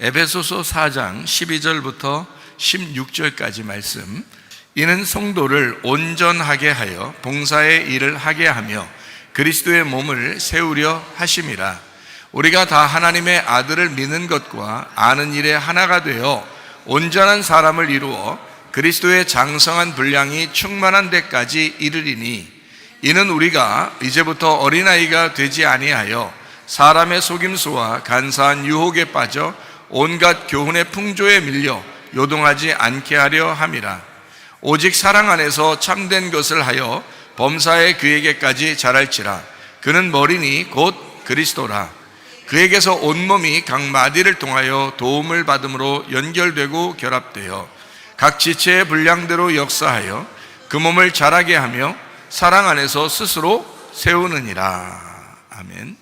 에베소서 4장 12절부터 16절까지 말씀. 이는 성도를 온전하게 하여 봉사의 일을 하게 하며 그리스도의 몸을 세우려 하심이라. 우리가 다 하나님의 아들을 믿는 것과 아는 일에 하나가 되어 온전한 사람을 이루어 그리스도의 장성한 분량이 충만한 데까지 이르리니, 이는 우리가 이제부터 어린아이가 되지 아니하여 사람의 속임수와 간사한 유혹에 빠져 온갖 교훈의 풍조에 밀려 요동하지 않게 하려 함이라. 오직 사랑 안에서 참된 것을 하여 범사에 그에게까지 자랄지라. 그는 머리니 곧 그리스도라. 그에게서 온몸이 각 마디를 통하여 도움을 받음으로 연결되고 결합되어 각 지체의 분량대로 역사하여 그 몸을 자라게 하며 사랑 안에서 스스로 세우느니라. 아멘.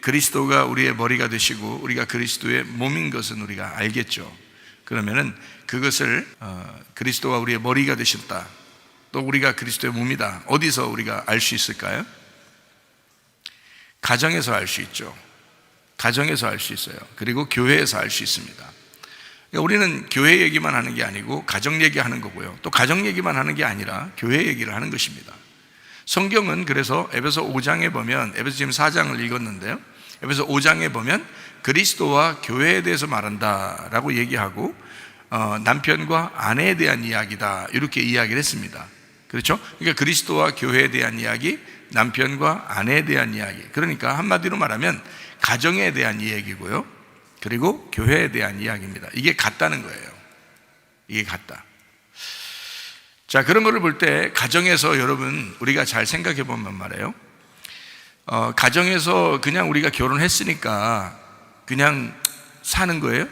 그리스도가 우리의 머리가 되시고 우리가 그리스도의 몸인 것은 우리가 알겠죠. 그러면은 그것을 그리스도가 우리의 머리가 되셨다, 또 우리가 그리스도의 몸이다, 어디서 우리가 알 수 있을까요? 가정에서 알 수 있죠. 가정에서 알 수 있어요. 그리고 교회에서 알 수 있습니다. 그러니까 우리는 교회 얘기만 하는 게 아니고 가정 얘기하는 거고요, 또 가정 얘기만 하는 게 아니라 교회 얘기를 하는 것입니다. 성경은 그래서 에베소 5장에 보면, 에베소 지금 4장을 읽었는데요, 에베소 5장에 보면 그리스도와 교회에 대해서 말한다라고 얘기하고 남편과 아내에 대한 이야기다, 이렇게 이야기를 했습니다. 그렇죠? 그러니까 그리스도와 교회에 대한 이야기, 남편과 아내에 대한 이야기. 그러니까 한마디로 말하면 가정에 대한 이야기고요, 그리고 교회에 대한 이야기입니다. 이게 같다는 거예요. 이게 같다. 자, 그런 거를 볼 때 가정에서 여러분 우리가 잘 생각해 보면 말이에요, 가정에서 그냥 우리가 결혼했으니까 그냥 사는 거예요?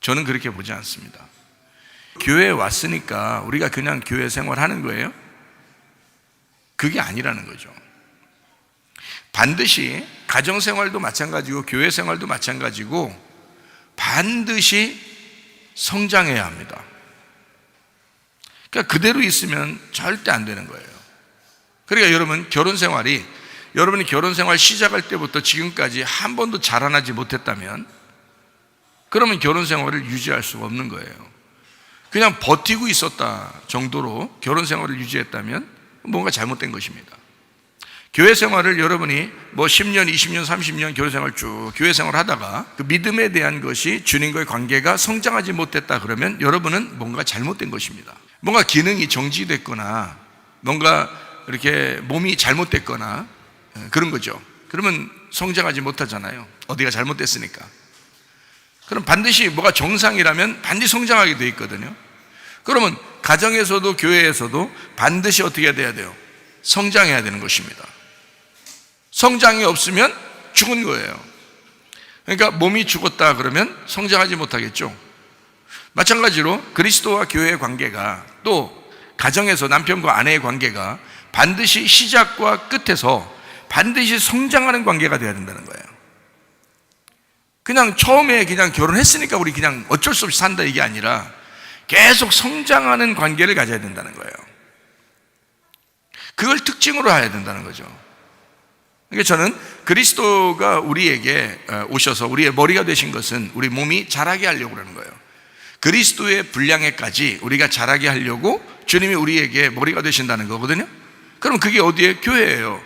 저는 그렇게 보지 않습니다. 교회에 왔으니까 우리가 그냥 교회 생활하는 거예요? 그게 아니라는 거죠. 반드시 가정생활도 마찬가지고 교회 생활도 마찬가지고 반드시 성장해야 합니다. 그러니까 그대로 있으면 절대 안 되는 거예요. 그러니까 여러분, 여러분이 결혼 생활 시작할 때부터 지금까지 한 번도 자라나지 못했다면, 그러면 결혼 생활을 유지할 수가 없는 거예요. 그냥 버티고 있었다 정도로 결혼 생활을 유지했다면 뭔가 잘못된 것입니다. 교회 생활을 여러분이 뭐 10년, 20년, 30년 교회 생활 쭉 교회 생활 하다가 그 믿음에 대한 것이 주님과의 관계가 성장하지 못했다 그러면 여러분은 뭔가 잘못된 것입니다. 뭔가 기능이 정지됐거나 뭔가 이렇게 몸이 잘못됐거나 그런 거죠. 그러면 성장하지 못하잖아요. 어디가 잘못됐으니까. 그럼 반드시 뭐가 정상이라면 반드시 성장하게 돼 있거든요. 그러면 가정에서도 교회에서도 반드시 어떻게 돼야 돼요? 성장해야 되는 것입니다. 성장이 없으면 죽은 거예요. 그러니까 몸이 죽었다 그러면 성장하지 못하겠죠. 마찬가지로 그리스도와 교회의 관계가, 또 가정에서 남편과 아내의 관계가 반드시 시작과 끝에서 반드시 성장하는 관계가 되어야 된다는 거예요. 그냥 처음에 그냥 결혼했으니까 우리 그냥 어쩔 수 없이 산다, 이게 아니라 계속 성장하는 관계를 가져야 된다는 거예요. 그걸 특징으로 해야 된다는 거죠. 그러니까 저는 그리스도가 우리에게 오셔서 우리의 머리가 되신 것은 우리 몸이 자라게 하려고 그러는 거예요. 그리스도의 분량에까지 우리가 자라게 하려고 주님이 우리에게 머리가 되신다는 거거든요. 그럼 그게 어디에? 교회예요.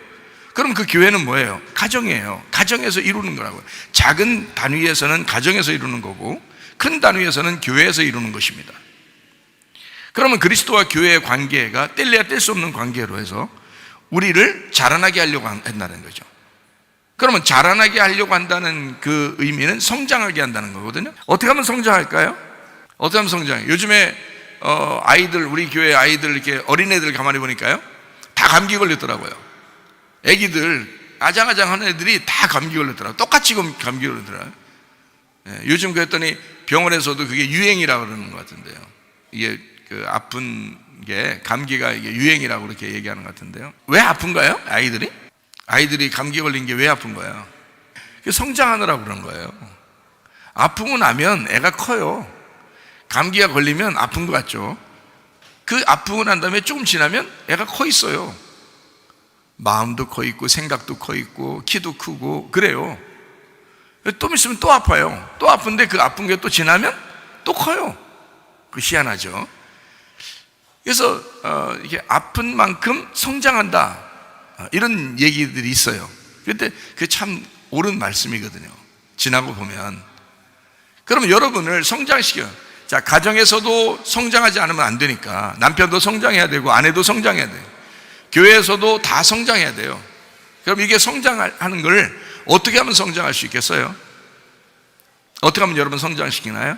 그럼 그 교회는 뭐예요? 가정이에요. 가정에서 이루는 거라고요. 작은 단위에서는 가정에서 이루는 거고 큰 단위에서는 교회에서 이루는 것입니다. 그러면 그리스도와 교회의 관계가 뗄래야 뗄 수 없는 관계로 해서 우리를 자라나게 하려고 한다는 거죠. 그러면 자라나게 하려고 한다는 그 의미는 성장하게 한다는 거거든요. 어떻게 하면 성장할까요? 어떻게 하면 성장해요? 요즘에 아이들, 우리 교회 아이들, 이렇게 어린애들 가만히 보니까요, 다 감기 걸렸더라고요. 애기들 아장아장한 애들이 다 감기 걸렸더라고요. 똑같이 감기 걸렸더라고요. 요즘 그랬더니 병원에서도 그게 유행이라고 그러는 것 같은데요. 이게 그 아픈 게, 감기가 이게 유행이라고 그렇게 얘기하는 것 같은데요. 왜 아픈가요? 아이들이 감기 걸린 게 왜 아픈 거예요? 성장하느라고 그런 거예요. 아프고 나면 애가 커요. 감기가 걸리면 아픈 것 같죠. 그 아프고 난 다음에 조금 지나면 애가 커 있어요. 마음도 커 있고 생각도 커 있고 키도 크고 그래요. 좀 있으면 또 아파요. 또 아픈데 그 아픈 게 또 지나면 또 커요. 그 희한하죠. 그래서 이게 아픈 만큼 성장한다, 이런 얘기들이 있어요. 그런데 그게 참 옳은 말씀이거든요. 지나고 보면. 그러면 여러분을 성장시켜요. 자, 가정에서도 성장하지 않으면 안 되니까 남편도 성장해야 되고 아내도 성장해야 돼요. 교회에서도 다 성장해야 돼요. 그럼 이게 성장하는 걸 어떻게 하면 성장할 수 있겠어요? 어떻게 하면 여러분 성장시키나요?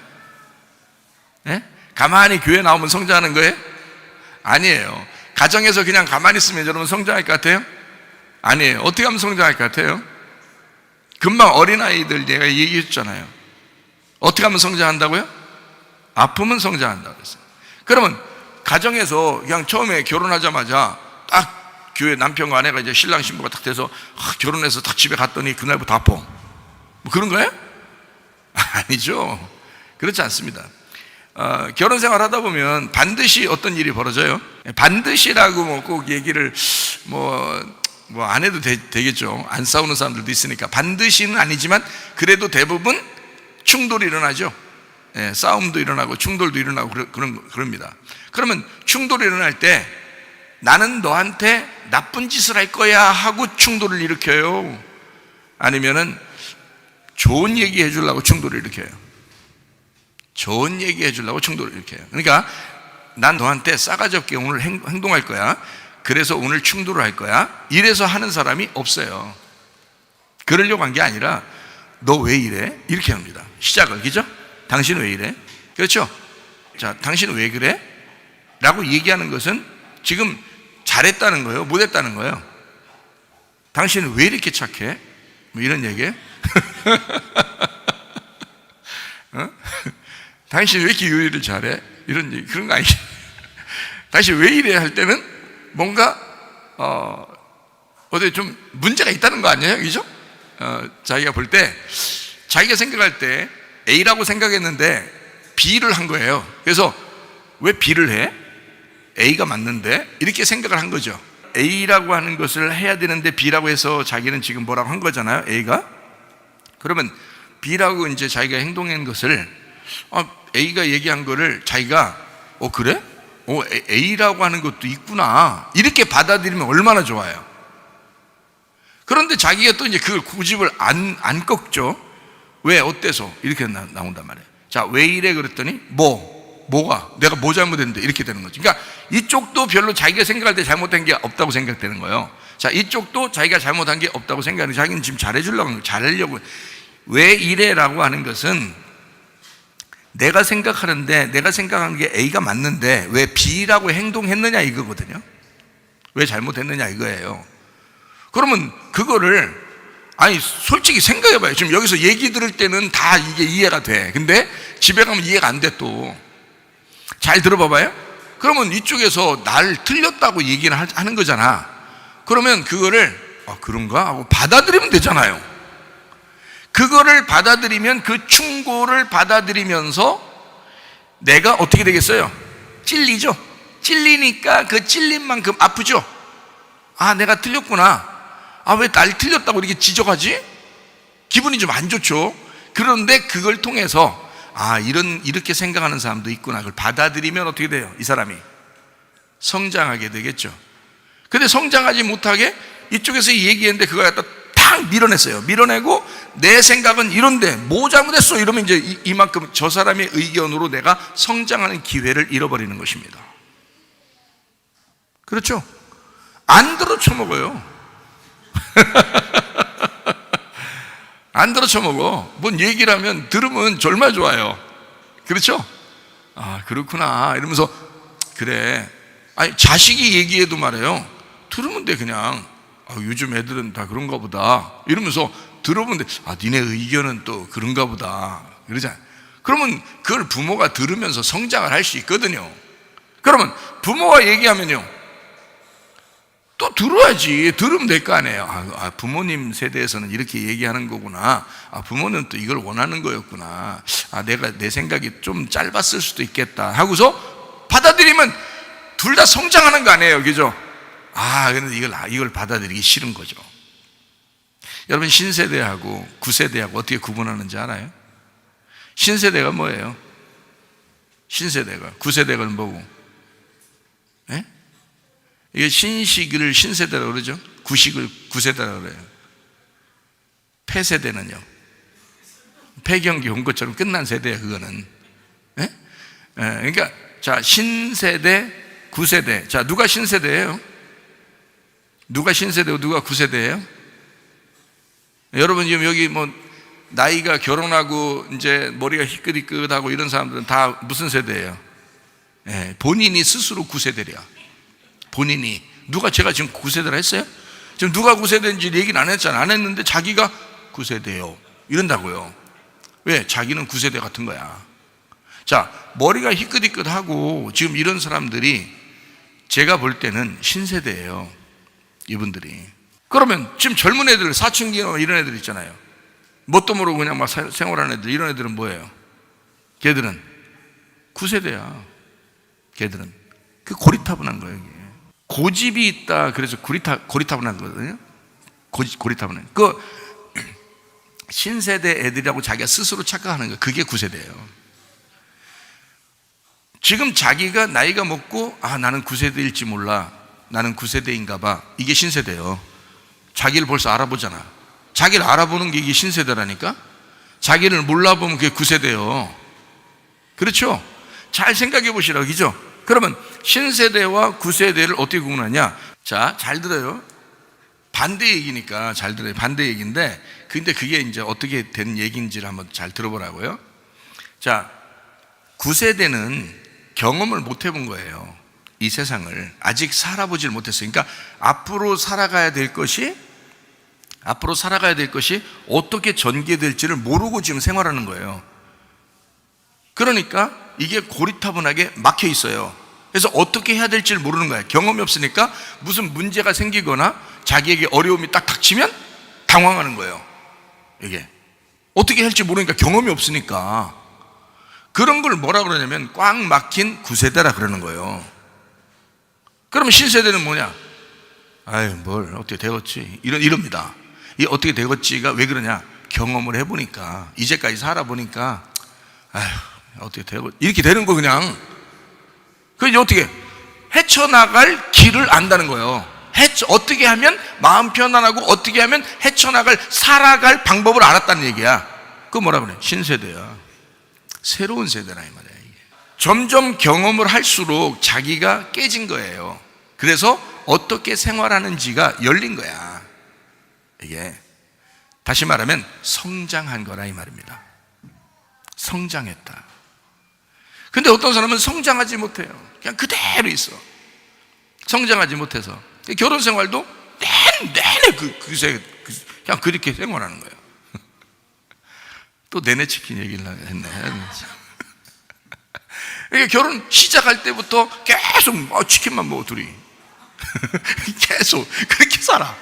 네? 가만히 교회 나오면 성장하는 거예요? 아니에요. 가정에서 그냥 가만히 있으면 여러분 성장할 것 같아요? 아니에요. 어떻게 하면 성장할 것 같아요? 금방 어린아이들 내가 얘기했잖아요. 어떻게 하면 성장한다고요? 아프면 성장한다고 그랬어요. 그러면 가정에서 그냥 처음에 결혼하자마자 딱 교회 남편과 아내가 이제 신랑 신부가 딱 돼서 결혼해서 딱 집에 갔더니 그날부터 아파, 뭐 그런 거예요? 아니죠. 그렇지 않습니다. 결혼 생활 하다 보면 반드시 어떤 일이 벌어져요. 반드시라고 뭐 꼭 얘기를 뭐 안 해도 되겠죠. 안 싸우는 사람들도 있으니까. 반드시는 아니지만 그래도 대부분 충돌이 일어나죠. 예, 싸움도 일어나고 충돌도 일어나고 그럽니다. 그러면 충돌이 일어날 때 나는 너한테 나쁜 짓을 할 거야 하고 충돌을 일으켜요? 아니면은 좋은 얘기 해주려고 충돌을 일으켜요? 좋은 얘기 해주려고 충돌을 일으켜요. 그러니까 난 너한테 싸가지 없게 오늘 행동할 거야, 그래서 오늘 충돌을 할 거야, 이래서 하는 사람이 없어요. 그러려고 한 게 아니라 너 왜 이래? 이렇게 합니다. 시작을. 그죠? 당신은 왜 이래? 그렇죠? 자, 당신은 왜 그래? 라고 얘기하는 것은 지금 잘했다는 거예요? 못했다는 거예요? 당신은 왜 이렇게 착해? 뭐 이런 얘기예요? 어? 당신 왜 이렇게 요리를 잘해? 이런 얘기, 그런 거 아니죠? 당신 왜 이래? 할 때는 뭔가 어디 좀 문제가 있다는 거 아니에요? 그죠? 자기가 볼 때, 자기가 생각할 때 A라고 생각했는데 B를 한 거예요. 그래서 왜 B를 해? A가 맞는데? 이렇게 생각을 한 거죠. A라고 하는 것을 해야 되는데 B라고 해서 자기는 지금 뭐라고 한 거잖아요, A가. 그러면 B라고 이제 자기가 행동한 것을, A가 얘기한 거를 자기가 그래? A라고 하는 것도 있구나, 이렇게 받아들이면 얼마나 좋아요. 그런데 자기가 또 이제 그걸 고집을 안 꺾죠. 왜? 어때서? 이렇게 나온단 말이에요. 자, 왜 이래? 그랬더니 뭐가? 내가 뭐 잘못했는데? 이렇게 되는 거죠. 그러니까 이쪽도 별로 자기가 생각할 때 잘못한 게 없다고 생각되는 거예요. 자, 이쪽도 자기가 잘못한 게 없다고 생각하는, 자기는 지금 잘하려고. 왜 이래라고 하는 것은 내가 생각하는데, 내가 생각하는 게 A가 맞는데 왜 B라고 행동했느냐 이거거든요. 왜 잘못했느냐 이거예요. 그러면 그거를, 솔직히 생각해봐요. 지금 여기서 얘기 들을 때는 다 이게 이해가 돼. 근데 집에 가면 이해가 안 돼. 또 잘 들어봐봐요. 그러면 이쪽에서 날 틀렸다고 얘기를 하는 거잖아. 그러면 그거를 그런가 하고 받아들이면 되잖아요. 그거를 받아들이면, 그 충고를 받아들이면서 내가 어떻게 되겠어요? 찔리죠. 찔리니까 그 찔린 만큼 아프죠. 내가 틀렸구나. 왜 날 틀렸다고 이렇게 지적하지? 기분이 좀 안 좋죠. 그런데 그걸 통해서 이렇게 생각하는 사람도 있구나, 그걸 받아들이면 어떻게 돼요? 이 사람이 성장하게 되겠죠. 근데 성장하지 못하게 이쪽에서 얘기했는데 그걸 갖다 탁 밀어냈어요. 밀어내고 내 생각은 이런데 뭐 잘못했어? 이러면 이제 이만큼 저 사람의 의견으로 내가 성장하는 기회를 잃어버리는 것입니다. 그렇죠? 안 들어 쳐먹어요. 안 들어 쳐먹어. 뭔 얘기를 하면 들으면 얼마나 좋아요. 그렇죠? 그렇구나 이러면서, 그래. 자식이 얘기해도 말해요, 들으면 돼. 그냥 요즘 애들은 다 그런가 보다 이러면서 들어보면 돼. 니네 의견은 또 그런가 보다 그러잖아요. 그러면 그걸 부모가 들으면서 성장을 할 수 있거든요. 그러면 부모가 얘기하면요, 또 들어야지. 들으면 될 거 아니에요. 부모님 세대에서는 이렇게 얘기하는 거구나. 부모는 또 이걸 원하는 거였구나. 내가 내 생각이 좀 짧았을 수도 있겠다 하고서 받아들이면 둘 다 성장하는 거 아니에요. 그죠? 그런데 이걸 받아들이기 싫은 거죠. 여러분, 신세대하고 구세대하고 어떻게 구분하는지 알아요? 신세대가 뭐예요? 신세대가, 구세대가 뭐고? 예? 이게 신식을 신세대라고 그러죠? 구식을 구세대라고 그래요. 폐세대는요? 폐경기 온 것처럼 끝난 세대예요, 그거는. 예? 그러니까, 자, 신세대, 구세대. 자, 누가 신세대예요? 누가 신세대고 누가 구세대예요? 여러분, 지금 여기 나이가 결혼하고 이제 머리가 희끗희끗하고 이런 사람들은 다 무슨 세대예요? 본인이 스스로 구세대랴. 본인이. 제가 지금 구세대라 했어요? 지금 누가 구세대인지 얘기는 안 했잖아. 안 했는데 자기가 구세대요 이런다고요. 왜? 자기는 구세대 같은 거야. 자, 머리가 희끗희끗하고 지금 이런 사람들이 제가 볼 때는 신세대예요, 이분들이. 그러면 지금 젊은 애들, 사춘기나 이런 애들 있잖아요. 뭣도 모르고 그냥 막 생활하는 애들, 이런 애들은 뭐예요? 걔들은 구세대야. 걔들은 그 고리타분한 거예요. 이게. 고집이 있다 그래서 고리타분한 거거든요. 고리타분한 그 신세대 애들이라고 자기가 스스로 착각하는 거, 그게 구세대예요. 지금 자기가 나이가 먹고 나는 구세대일지 몰라, 나는 구세대인가 봐, 이게 신세대예요. 자기를 벌써 알아보잖아. 자기를 알아보는 게 이게 신세대라니까. 자기를 몰라보면 그게 구세대예요. 그렇죠? 잘 생각해 보시라고, 그죠? 그러면 신세대와 구세대를 어떻게 구분하냐? 자, 잘 들어요. 반대 얘기니까 잘 들어요. 반대 얘기인데, 근데 그게 이제 어떻게 된 얘기인지를 한번 잘 들어보라고요. 자, 구세대는 경험을 못 해본 거예요. 이 세상을 아직 살아보질 못했어요. 그러니까 앞으로 살아가야 될 것이 어떻게 전개될지를 모르고 지금 생활하는 거예요. 그러니까 이게 고리타분하게 막혀 있어요. 그래서 어떻게 해야 될지를 모르는 거예요. 경험이 없으니까 무슨 문제가 생기거나 자기에게 어려움이 딱 닥치면 당황하는 거예요. 이게 어떻게 할지 모르니까, 경험이 없으니까. 그런 걸 뭐라 그러냐면 꽉 막힌 구세대라 그러는 거예요. 그러면 신세대는 뭐냐? 뭘 어떻게 되겠지, 이럽니다. 이 어떻게 되겠지가 왜 그러냐? 경험을 해보니까, 이제까지 살아보니까 어떻게 되고 이렇게 되는 거. 그냥 그게 어떻게 헤쳐나갈 길을 안다는 거예요. 어떻게 하면 마음 편안하고 어떻게 하면 살아갈 방법을 알았다는 얘기야. 그거 뭐라 그래? 신세대야. 새로운 세대라 이 말이야. 이게 점점 경험을 할수록 자기가 깨진 거예요. 그래서 어떻게 생활하는지가 열린 거야. 이게 다시 말하면 성장한 거라 이 말입니다. 성장했다. 근데 어떤 사람은 성장하지 못해요. 그냥 그대로 있어. 성장하지 못해서 결혼 생활도 내내 그냥 그렇게 생활하는 거예요. 또 내내 치킨 얘기를 했네. 그러니까 결혼 시작할 때부터 계속 치킨만 먹어, 둘이. 계속 그렇게 살아.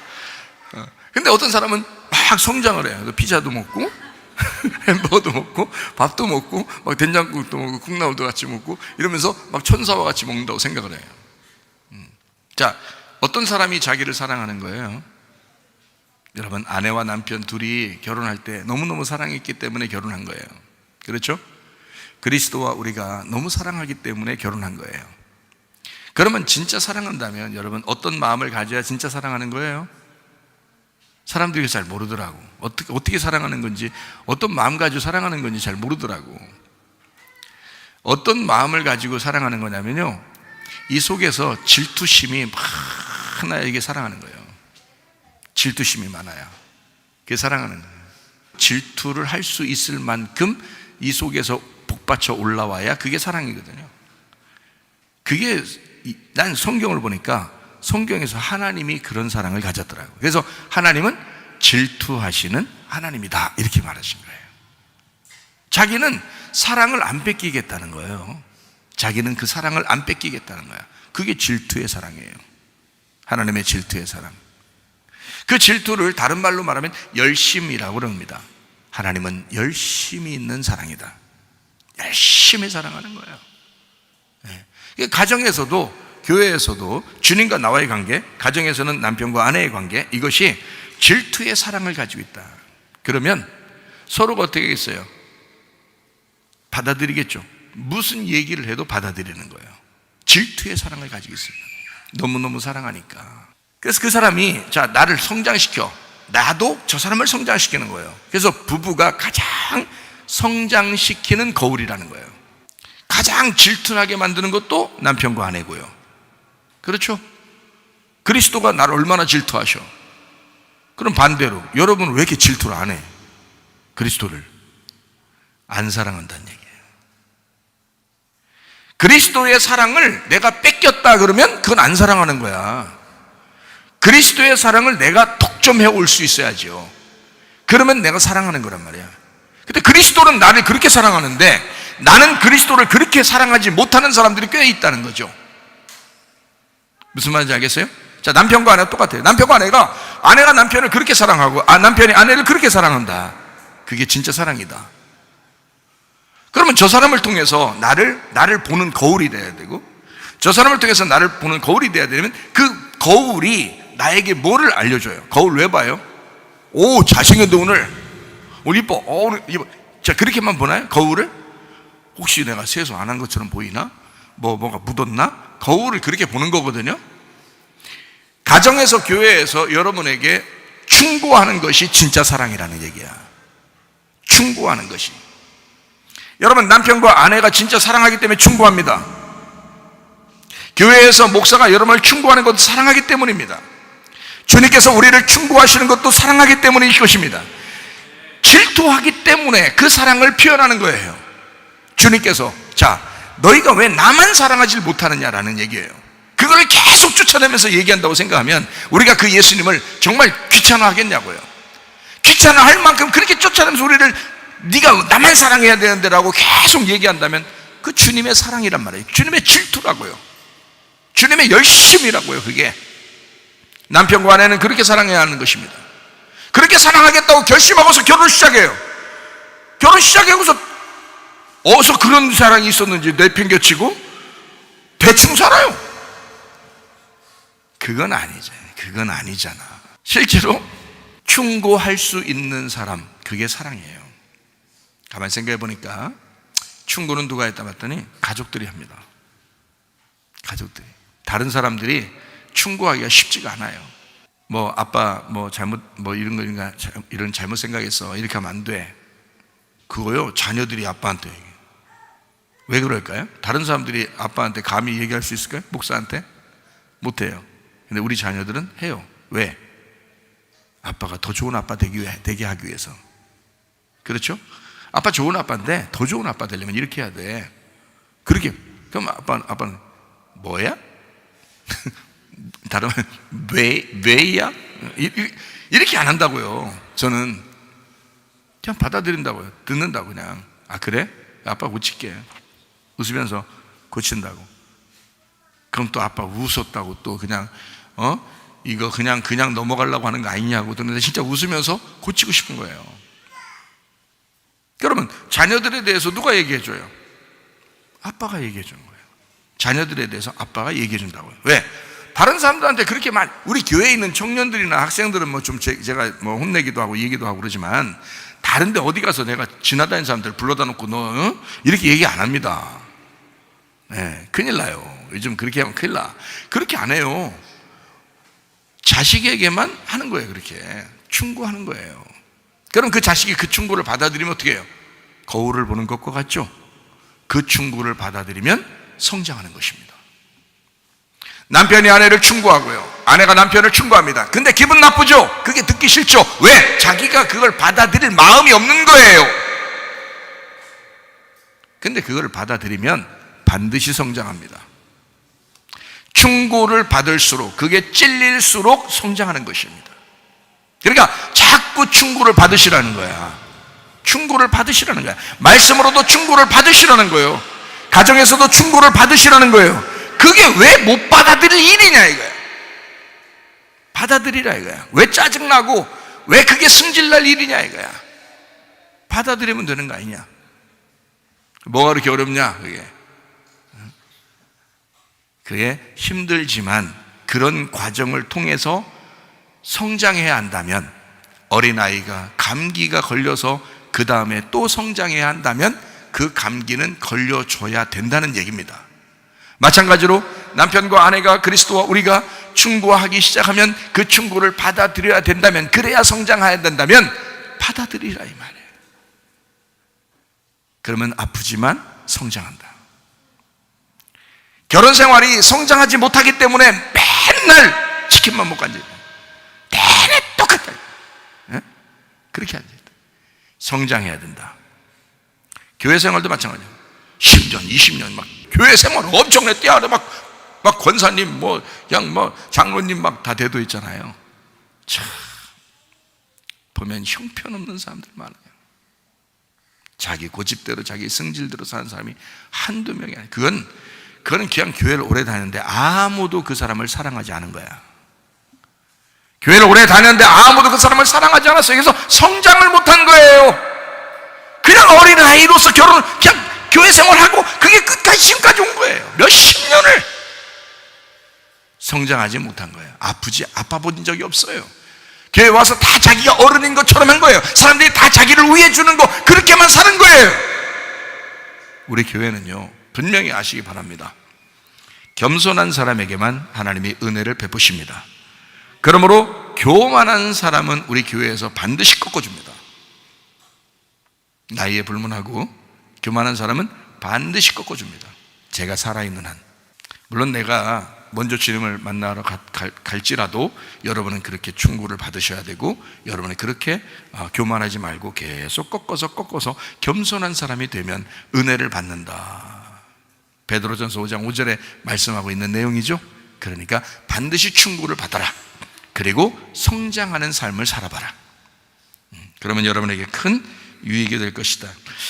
근데 어떤 사람은 막 성장을 해요. 피자도 먹고 햄버거도 먹고 밥도 먹고 막 된장국도 먹고 콩나물도 같이 먹고 이러면서 막 천사와 같이 먹는다고 생각을 해요. 자, 어떤 사람이 자기를 사랑하는 거예요? 여러분, 아내와 남편 둘이 결혼할 때 너무너무 사랑했기 때문에 결혼한 거예요. 그렇죠? 그리스도와 우리가 너무 사랑하기 때문에 결혼한 거예요. 그러면 진짜 사랑한다면 여러분, 어떤 마음을 가져야 진짜 사랑하는 거예요? 사람들이 잘 모르더라고. 어떻게 사랑하는 건지, 어떤 마음 가지고 사랑하는 건지 잘 모르더라고. 어떤 마음을 가지고 사랑하는 거냐면요, 이 속에서 질투심이 많아야 사랑하는 거예요. 질투심이 많아야 그게 사랑하는 거예요. 질투를 할 수 있을 만큼 이 속에서 복받쳐 올라와야 그게 사랑이거든요. 그게, 난 성경을 보니까 성경에서 하나님이 그런 사랑을 가졌더라고요. 그래서 하나님은 질투하시는 하나님이다, 이렇게 말하신 거예요. 자기는 사랑을 안 뺏기겠다는 거예요. 자기는 그 사랑을 안 뺏기겠다는 거야. 그게 질투의 사랑이에요. 하나님의 질투의 사랑. 그 질투를 다른 말로 말하면 열심이라고 그럽니다. 하나님은 열심이 있는 사랑이다. 열심히 사랑하는 거예요. 가정에서도 교회에서도 주님과 나와의 관계, 가정에서는 남편과 아내의 관계, 이것이 질투의 사랑을 가지고 있다. 그러면 서로가 어떻게 하겠어요? 받아들이겠죠. 무슨 얘기를 해도 받아들이는 거예요. 질투의 사랑을 가지고 있습니다. 너무너무 사랑하니까. 그래서 그 사람이 자 나를 성장시켜, 나도 저 사람을 성장시키는 거예요. 그래서 부부가 가장 성장시키는 거울이라는 거예요. 가장 질투나게 만드는 것도 남편과 아내고요. 그렇죠? 그리스도가 나를 얼마나 질투하셔. 그럼 반대로 여러분은 왜 이렇게 질투를 안 해? 그리스도를 안 사랑한다는 얘기예요. 그리스도의 사랑을 내가 뺏겼다 그러면 그건 안 사랑하는 거야. 그리스도의 사랑을 내가 독점해 올 수 있어야죠. 그러면 내가 사랑하는 거란 말이야. 근데 그리스도는 나를 그렇게 사랑하는데 나는 그리스도를 그렇게 사랑하지 못하는 사람들이 꽤 있다는 거죠. 무슨 말인지 알겠어요? 자, 남편과 아내가 똑같아요. 남편과 아내가 남편을 그렇게 사랑하고 남편이 아내를 그렇게 사랑한다. 그게 진짜 사랑이다. 그러면 저 사람을 통해서 나를 보는 거울이 돼야 되고, 저 사람을 통해서 나를 보는 거울이 돼야 되면 그 거울이 나에게 뭐를 알려줘요? 거울 왜 봐요? 오, 잘생겼는데 오늘 이뻐. 오늘 이뻐. 자, 그렇게만 보나요? 거울을? 혹시 내가 세수 안 한 것처럼 보이나? 뭐가 묻었나? 거울을 그렇게 보는 거거든요. 가정에서, 교회에서 여러분에게 충고하는 것이 진짜 사랑이라는 얘기야. 충고하는 것이. 여러분, 남편과 아내가 진짜 사랑하기 때문에 충고합니다. 교회에서 목사가 여러분을 충고하는 것도 사랑하기 때문입니다. 주님께서 우리를 충고하시는 것도 사랑하기 때문일 것입니다. 질투하기 때문에 그 사랑을 표현하는 거예요. 주님께서 자, 너희가 왜 나만 사랑하지 못하느냐라는 얘기예요. 그걸 계속 쫓아내면서 얘기한다고 생각하면 우리가 그 예수님을 정말 귀찮아하겠냐고요. 귀찮아할 만큼 그렇게 쫓아내면서 우리를 네가 나만 사랑해야 되는데 라고 계속 얘기한다면 그 주님의 사랑이란 말이에요. 주님의 질투라고요. 주님의 열심이라고요. 그게 남편과 아내는 그렇게 사랑해야 하는 것입니다. 그렇게 사랑하겠다고 결심하고서 결혼을 시작해요. 결혼 시작하고서 어디서 그런 사랑이 있었는지 내팽개치고 대충 살아요. 그건 아니잖아. 그건 아니잖아. 실제로 충고할 수 있는 사람, 그게 사랑이에요. 가만히 생각해 보니까 충고는 누가 했다 봤더니 가족들이 합니다. 가족들이. 다른 사람들이 충고하기가 쉽지가 않아요. 뭐 아빠 뭐 잘못 뭐 이런 거인가 이런 잘못 생각했어 이렇게 하면 안 돼. 그거요 자녀들이 아빠한테 얘기해요. 왜 그럴까요? 다른 사람들이 아빠한테 감히 얘기할 수 있을까요? 목사한테? 못해요. 근데 우리 자녀들은 해요. 왜? 아빠가 더 좋은 아빠 되게 하기 위해서. 그렇죠? 아빠 좋은 아빠인데 더 좋은 아빠 되려면 이렇게 해야 돼. 그렇게. 그럼 아빠는 뭐야? 다른 왜야? 이렇게 안 한다고요. 저는 그냥 받아들인다고요. 듣는다고 그냥. 아 그래? 아빠 고칠게. 웃으면서 고친다고. 그럼 또 아빠 웃었다고 또 그냥 이거 그냥 넘어가려고 하는 거 아니냐고 듣는데 진짜 웃으면서 고치고 싶은 거예요. 그러면 자녀들에 대해서 누가 얘기해 줘요? 아빠가 얘기해 주는 거예요. 자녀들에 대해서 아빠가 얘기해 준다고요. 왜? 다른 사람들한테 그렇게 우리 교회에 있는 청년들이나 학생들은 뭐 좀 제가 뭐 혼내기도 하고 얘기도 하고 그러지만 다른데 어디 가서 내가 지나다니는 사람들 불러다 놓고 너 이렇게 얘기 안 합니다. 네, 큰일 나요. 요즘 그렇게 하면 큰일 나. 그렇게 안 해요. 자식에게만 하는 거예요. 그렇게 충고하는 거예요. 그럼 그 자식이 그 충고를 받아들이면 어떻게 해요? 거울을 보는 것과 같죠? 그 충고를 받아들이면 성장하는 것입니다. 남편이 아내를 충고하고요, 아내가 남편을 충고합니다. 근데 기분 나쁘죠? 그게 듣기 싫죠? 왜? 자기가 그걸 받아들일 마음이 없는 거예요. 근데 그걸 받아들이면 반드시 성장합니다. 충고를 받을수록, 그게 찔릴수록 성장하는 것입니다. 그러니까 자꾸 충고를 받으시라는 거야. 충고를 받으시라는 거야. 말씀으로도 충고를 받으시라는 거예요. 가정에서도 충고를 받으시라는 거예요. 그게 왜 못 받아들일 일이냐 이거야. 받아들이라 이거야. 왜 짜증나고 왜 그게 승질날 일이냐 이거야. 받아들이면 되는 거 아니냐. 뭐가 그렇게 어렵냐 그게. 그게 힘들지만 그런 과정을 통해서 성장해야 한다면, 어린아이가 감기가 걸려서 그 다음에 또 성장해야 한다면 그 감기는 걸려줘야 된다는 얘기입니다. 마찬가지로 남편과 아내가 그리스도와 우리가 충고하기 시작하면 그 충고를 받아들여야 된다면, 그래야 성장해야 된다면 받아들이라 이 말이에요. 그러면 아프지만 성장한다. 결혼 생활이 성장하지 못하기 때문에 맨날 치킨만 먹고 앉아있다. 내내 똑같다. 네? 그렇게 앉아있다. 성장해야 된다. 교회 생활도 마찬가지예요. 10년, 20년 막 교회 생활 엄청나게 뛰어야 막 권사님 그냥 장로님 막 다 대도 있잖아요. 참 보면 형편없는 사람들 많아요. 자기 고집대로 자기 성질대로 사는 사람이 한두 명이 아니에요. 그건 그냥 교회를 오래 다녔는데 아무도 그 사람을 사랑하지 않은 거야. 교회를 오래 다녔는데 아무도 그 사람을 사랑하지 않았어요. 그래서 성장을 못한 거예요. 그냥 어린아이로서 그냥 교회 생활하고 그게 끝까지 지금까지 온 거예요. 몇십 년을 성장하지 못한 거예요. 아파 본 적이 없어요. 교회 와서 다 자기가 어른인 것처럼 한 거예요. 사람들이 다 자기를 위해 주는 거, 그렇게만 사는 거예요. 우리 교회는요, 분명히 아시기 바랍니다. 겸손한 사람에게만 하나님이 은혜를 베푸십니다. 그러므로 교만한 사람은 우리 교회에서 반드시 꺾어줍니다. 나이에 불문하고 교만한 사람은 반드시 꺾어줍니다. 제가 살아있는 한. 물론 내가 먼저 주님을 만나러 갈지라도 여러분은 그렇게 충고를 받으셔야 되고, 여러분은 그렇게 교만하지 말고 계속 꺾어서 겸손한 사람이 되면 은혜를 받는다. 베드로전서 5장 5절에 말씀하고 있는 내용이죠. 그러니까 반드시 충고를 받아라. 그리고 성장하는 삶을 살아봐라. 그러면 여러분에게 큰 유익이 될 것이다.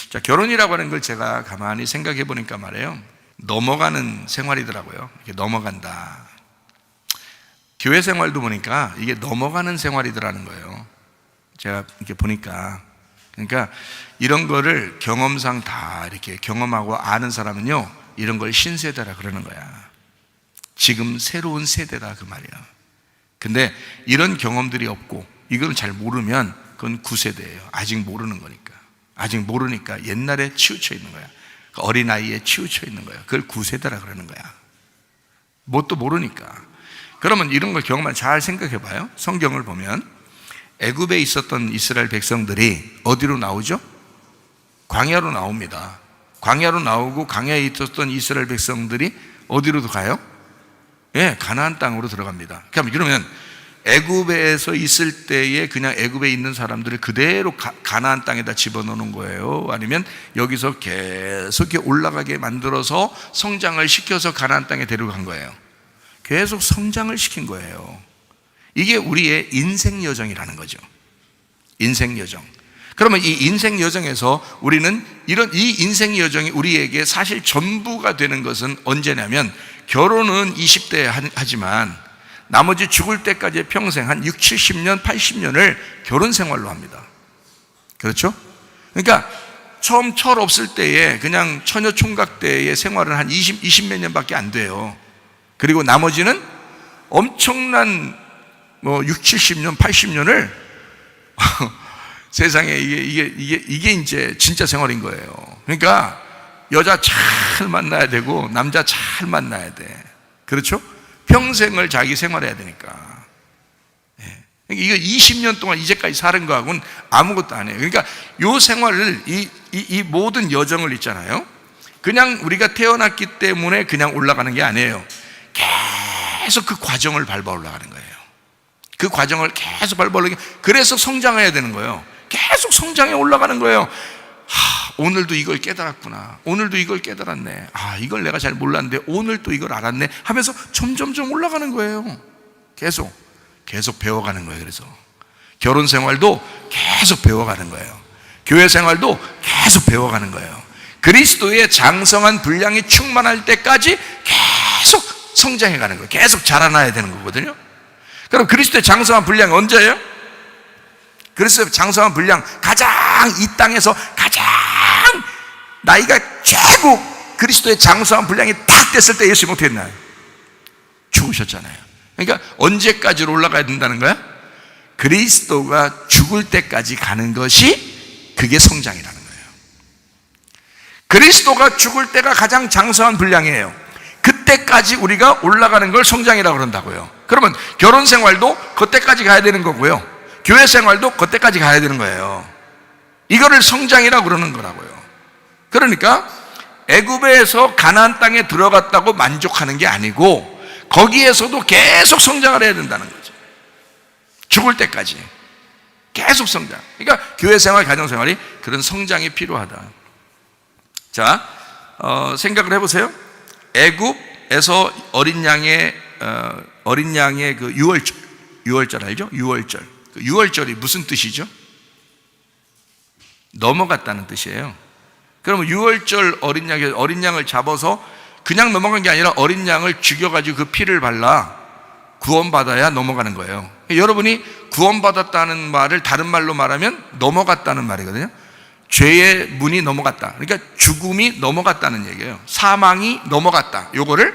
자, 결혼이라고 하는 걸 제가 가만히 생각해 보니까 말이에요, 넘어가는 생활이더라고요. 이게 넘어간다. 교회 생활도 보니까 이게 넘어가는 생활이더라는 거예요. 제가 이렇게 보니까. 그러니까 이런 거를 경험상 다 이렇게 경험하고 아는 사람은요, 이런 걸 신세대라 그러는 거야. 지금 새로운 세대다 그 말이야. 근데 이런 경험들이 없고 이걸 잘 모르면 그건 구세대예요. 아직 모르는 거니까. 아직 모르니까 옛날에 치우쳐 있는 거야. 어린아이에 치우쳐 있는 거야. 그걸 구세대라 그러는 거야. 뭣도 모르니까. 그러면 이런 걸 경험만 잘 생각해 봐요. 성경을 보면 애굽에 있었던 이스라엘 백성들이 어디로 나오죠? 광야로 나옵니다. 광야로 나오고 광야에 있었던 이스라엘 백성들이 어디로 가요? 예, 가나안 땅으로 들어갑니다. 그러면 애굽에서 있을 때에 그냥 애굽에 있는 사람들을 그대로 가나안 땅에다 집어넣는 거예요? 아니면 여기서 계속 올라가게 만들어서 성장을 시켜서 가나안 땅에 데려간 거예요? 계속 성장을 시킨 거예요. 이게 우리의 인생 여정이라는 거죠. 인생 여정. 그러면 이 인생 여정에서 우리는 이 인생 여정이 우리에게 사실 전부가 되는 것은 언제냐면, 결혼은 20대에 하지만 나머지 죽을 때까지의 평생 한 6, 70년, 80년을 결혼 생활로 합니다. 그렇죠? 그러니까 처음 철 없을 때에 그냥 처녀 총각 때의 생활은 한 20몇 년밖에 안 돼요. 그리고 나머지는 엄청난 6, 70년, 80년을 세상에 이게 이제 진짜 생활인 거예요. 그러니까 여자 잘 만나야 되고 남자 잘 만나야 돼. 그렇죠? 평생을 자기 생활해야 되니까. 이거 20년 동안 이제까지 사는 거하고는 아무것도 안 해요. 그러니까 이 생활을, 이 모든 여정을 있잖아요, 그냥 우리가 태어났기 때문에 그냥 올라가는 게 아니에요. 계속 그 과정을 밟아 올라가는 거예요. 그 과정을 계속 밟아 올라가는, 그래서 성장해야 되는 거예요. 계속 성장해 올라가는 거예요. 오늘도 이걸 깨달았구나. 오늘도 이걸 깨달았네. 이걸 내가 잘 몰랐는데 오늘 또 이걸 알았네 하면서 점점점 올라가는 거예요. 계속 배워가는 거예요. 그래서 결혼 생활도 계속 배워가는 거예요. 교회 생활도 계속 배워가는 거예요. 그리스도의 장성한 분량이 충만할 때까지 계속 성장해가는 거예요. 계속 자라나야 되는 거거든요. 그럼 그리스도의 장성한 분량이 언제예요? 그리스도의 장성한 분량, 가장 이 땅에서 가장 나이가 최고 그리스도의 장성한 분량이 딱 됐을 때 예수님 어떻게 했나요? 죽으셨잖아요. 그러니까 언제까지로 올라가야 된다는 거야? 그리스도가 죽을 때까지 가는 것이 그게 성장이라는 거예요. 그리스도가 죽을 때가 가장 장성한 분량이에요. 그때까지 우리가 올라가는 걸 성장이라고 그런다고요. 그러면 결혼 생활도 그때까지 가야 되는 거고요, 교회 생활도 그때까지 가야 되는 거예요. 이거를 성장이라고 그러는 거라고요. 그러니까 애굽에서 가나안 땅에 들어갔다고 만족하는 게 아니고 거기에서도 계속 성장을 해야 된다는 거죠. 죽을 때까지 계속 성장. 그러니까 교회 생활, 가정 생활이 그런 성장이 필요하다. 자, 생각을 해보세요. 애굽에서 어린 양의 그 유월절 알죠? 유월절. 그 유월절이 무슨 뜻이죠? 넘어갔다는 뜻이에요. 그러면 유월절 어린 양을 잡아서 그냥 넘어간 게 아니라 어린 양을 죽여가지고 그 피를 발라 구원받아야 넘어가는 거예요. 여러분이 구원받았다는 말을 다른 말로 말하면 넘어갔다는 말이거든요. 죄의 문이 넘어갔다. 그러니까 죽음이 넘어갔다는 얘기예요. 사망이 넘어갔다. 요거를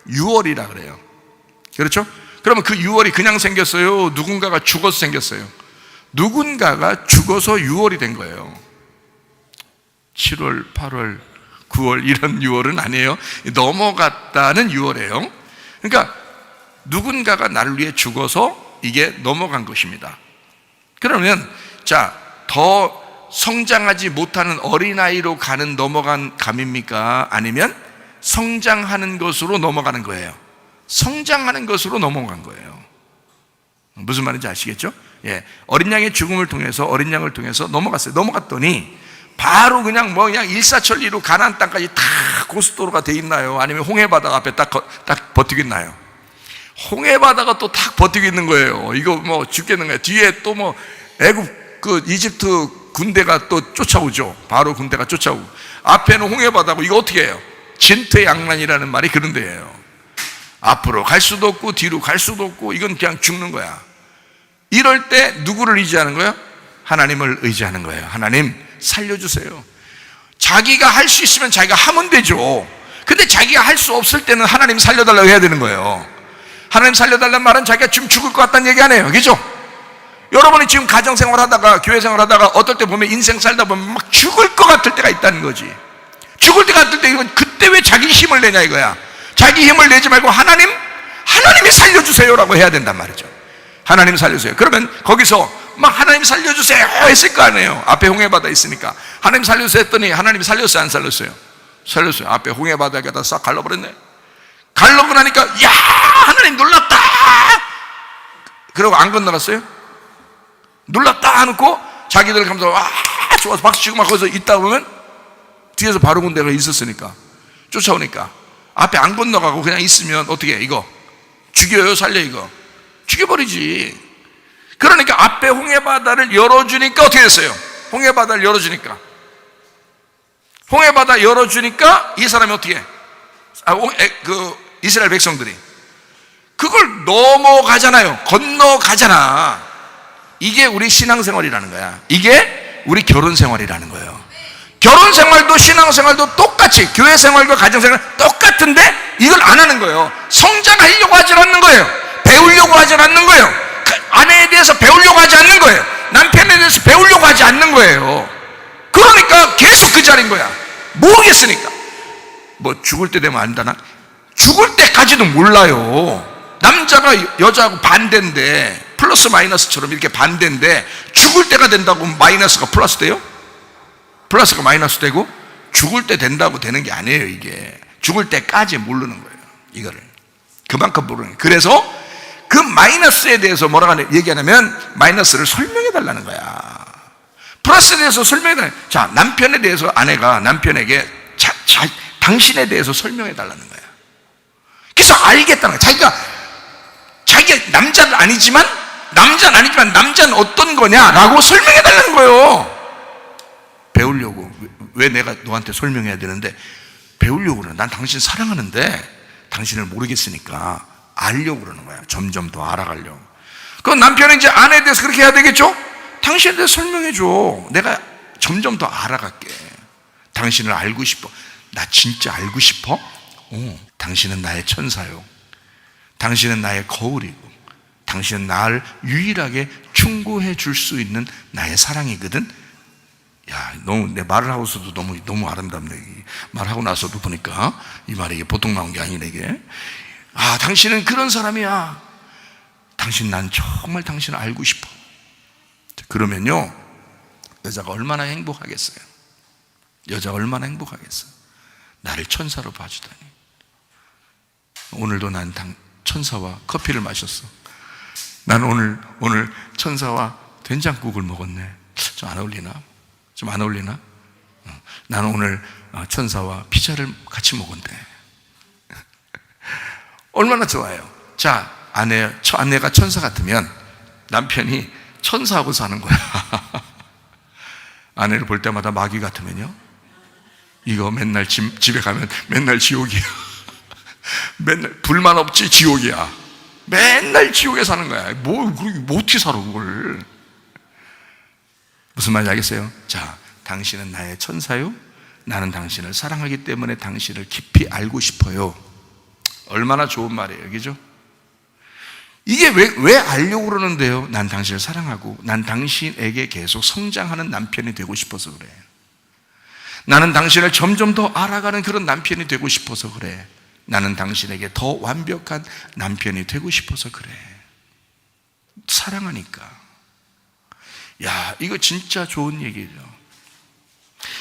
유월이라 그래요. 그렇죠? 그러면 그 유월이 그냥 생겼어요? 누군가가 죽어서 생겼어요? 누군가가 죽어서 유월이 된 거예요. 7월, 8월, 9월 이런 유월은 아니에요. 넘어갔다는 유월이에요. 그러니까 누군가가 나를 위해 죽어서 이게 넘어간 것입니다. 그러면 자, 더 성장하지 못하는 어린아이로 가는 넘어간 감입니까? 아니면 성장하는 것으로 넘어가는 거예요? 성장하는 것으로 넘어간 거예요. 무슨 말인지 아시겠죠? 예, 어린 양의 죽음을 통해서, 어린 양을 통해서 넘어갔어요. 넘어갔더니 바로 그냥 일사천리로 가나안 땅까지 다 고속도로가 돼 있나요? 아니면 홍해바다 앞에 딱 버티고 있나요? 홍해바다가 또 딱 버티고 있는 거예요. 이거 뭐 죽겠는 거예요. 뒤에 또 뭐 애굽 그 이집트 군대가 또 쫓아오죠. 바로 군대가 쫓아오고 앞에는 홍해바다고, 이거 어떻게 해요? 진퇴양난이라는 말이 그런 데예요. 앞으로 갈 수도 없고 뒤로 갈 수도 없고 이건 그냥 죽는 거야. 이럴 때 누구를 의지하는 거예요? 하나님을 의지하는 거예요. 하나님 살려주세요. 자기가 할 수 있으면 자기가 하면 되죠. 근데 자기가 할 수 없을 때는 하나님 살려달라고 해야 되는 거예요. 하나님 살려달라는 말은 자기가 지금 죽을 것 같다는 얘기 아니에요. 그죠? 여러분이 지금 가정생활 하다가, 교회 생활 하다가 어떨 때 보면, 인생 살다 보면 막 죽을 것 같을 때가 있다는 거지. 죽을 때 같을 때, 이건 그때 왜 자기 힘을 내냐 이거야. 자기 힘을 내지 말고 하나님이 살려주세요라고 해야 된단 말이죠. 하나님 살려주세요. 그러면 거기서 막 하나님 살려주세요 했을 거 아니에요. 앞에 홍해바다 있으니까 하나님 살려주세요 했더니 하나님 살렸어요, 안 살렸어요? 살렸어요. 앞에 홍해바다에다 싹 갈라버렸네. 갈라고 나니까 야, 하나님 놀랍다. 그러고 안 건너갔어요? 놀랍다 하놓고 자기들 가면서 와 좋아서 박수 치고 막 거기서 있다 보면 뒤에서 바로 군대가 있었으니까 쫓아오니까 앞에 안 건너가고 그냥 있으면 어떻게 해? 이거 죽여요, 살려? 이거 죽여버리지. 그러니까 앞에 홍해바다를 열어주니까 어떻게 됐어요? 홍해바다를 열어주니까 이 사람이 어떻게 해? 이스라엘 백성들이 그걸 넘어가잖아요. 건너가잖아. 이게 우리 신앙생활이라는 거야. 이게 우리 결혼생활이라는 거예요. 결혼생활도 신앙생활도 똑같이, 교회생활과 가정생활 똑같은데 이걸 안 하는 거예요. 성장하려고 하지 않는 거예요. 배우려고 하지 않는 거예요. 그 아내에 대해서 배우려고 하지 않는 거예요. 남편에 대해서 배우려고 하지 않는 거예요. 그러니까 계속 그 자리인 거야. 모르겠으니까. 뭐 죽을 때 되면 안다나? 죽을 때까지도 몰라요. 남자가 여자하고 반대인데, 플러스 마이너스처럼 이렇게 반대인데 죽을 때가 된다고 마이너스가 플러스 돼요? 플러스가 마이너스 되고 죽을 때 된다고 되는 게 아니에요. 이게 죽을 때까지 모르는 거예요. 이거를 그만큼 모르는 거예요. 그래서 그 마이너스에 대해서 뭐라고 얘기하냐면 마이너스를 설명해 달라는 거야. 플러스에 대해서 설명해 달라는 거야. 자, 남편에 대해서 아내가 남편에게 당신에 대해서 설명해 달라는 거야. 그래서 알겠다는 거야. 자기가 남자는 아니지만 남자는 어떤 거냐라고 설명해 달라는 거예요. 배우려고. 왜 내가 너한테 설명해야 되는데 배우려고 그래. 난 당신 사랑하는데 당신을 모르겠으니까 알려고 그러는 거야. 점점 더 알아가려고. 그럼 남편은 이제 아내에 대해서 그렇게 해야 되겠죠? 당신에 대해서 설명해 줘. 내가 점점 더 알아갈게. 당신을 알고 싶어. 나 진짜 알고 싶어? 당신은 나의 천사요. 당신은 나의 거울이고 당신은 나를 유일하게 충고해 줄 수 있는 나의 사랑이거든. 야, 너무 내 말을 하고서도 너무 아름답네. 말하고 나서도 보니까 이 말이 이게 보통 나온 게 아니네 이게. 아, 당신은 그런 사람이야. 난 정말 당신을 알고 싶어. 그러면요, 여자가 얼마나 행복하겠어요. 여자가 얼마나 행복하겠어요. 나를 천사로 봐주다니. 오늘도 난 천사와 커피를 마셨어. 난 오늘 천사와 된장국을 먹었네. 좀 안 어울리나? 나는 오늘 천사와 피자를 같이 먹었네. 얼마나 좋아요. 자, 아내가 천사 같으면 남편이 천사하고 사는 거야. 아내를 볼 때마다 마귀 같으면요, 이거 맨날 집에 가면 맨날 지옥이야. 맨날 불만 없지 지옥이야. 맨날 지옥에 사는 거야. 뭐 어떻게 살아 그걸. 무슨 말인지 알겠어요? 자, 당신은 나의 천사요, 나는 당신을 사랑하기 때문에 당신을 깊이 알고 싶어요. 얼마나 좋은 말이에요, 그죠? 이게 왜 알려고 그러는데요? 난 당신을 사랑하고 난 당신에게 계속 성장하는 남편이 되고 싶어서 그래. 나는 당신을 점점 더 알아가는 그런 남편이 되고 싶어서 그래. 나는 당신에게 더 완벽한 남편이 되고 싶어서 그래. 사랑하니까. 야, 이거 진짜 좋은 얘기죠.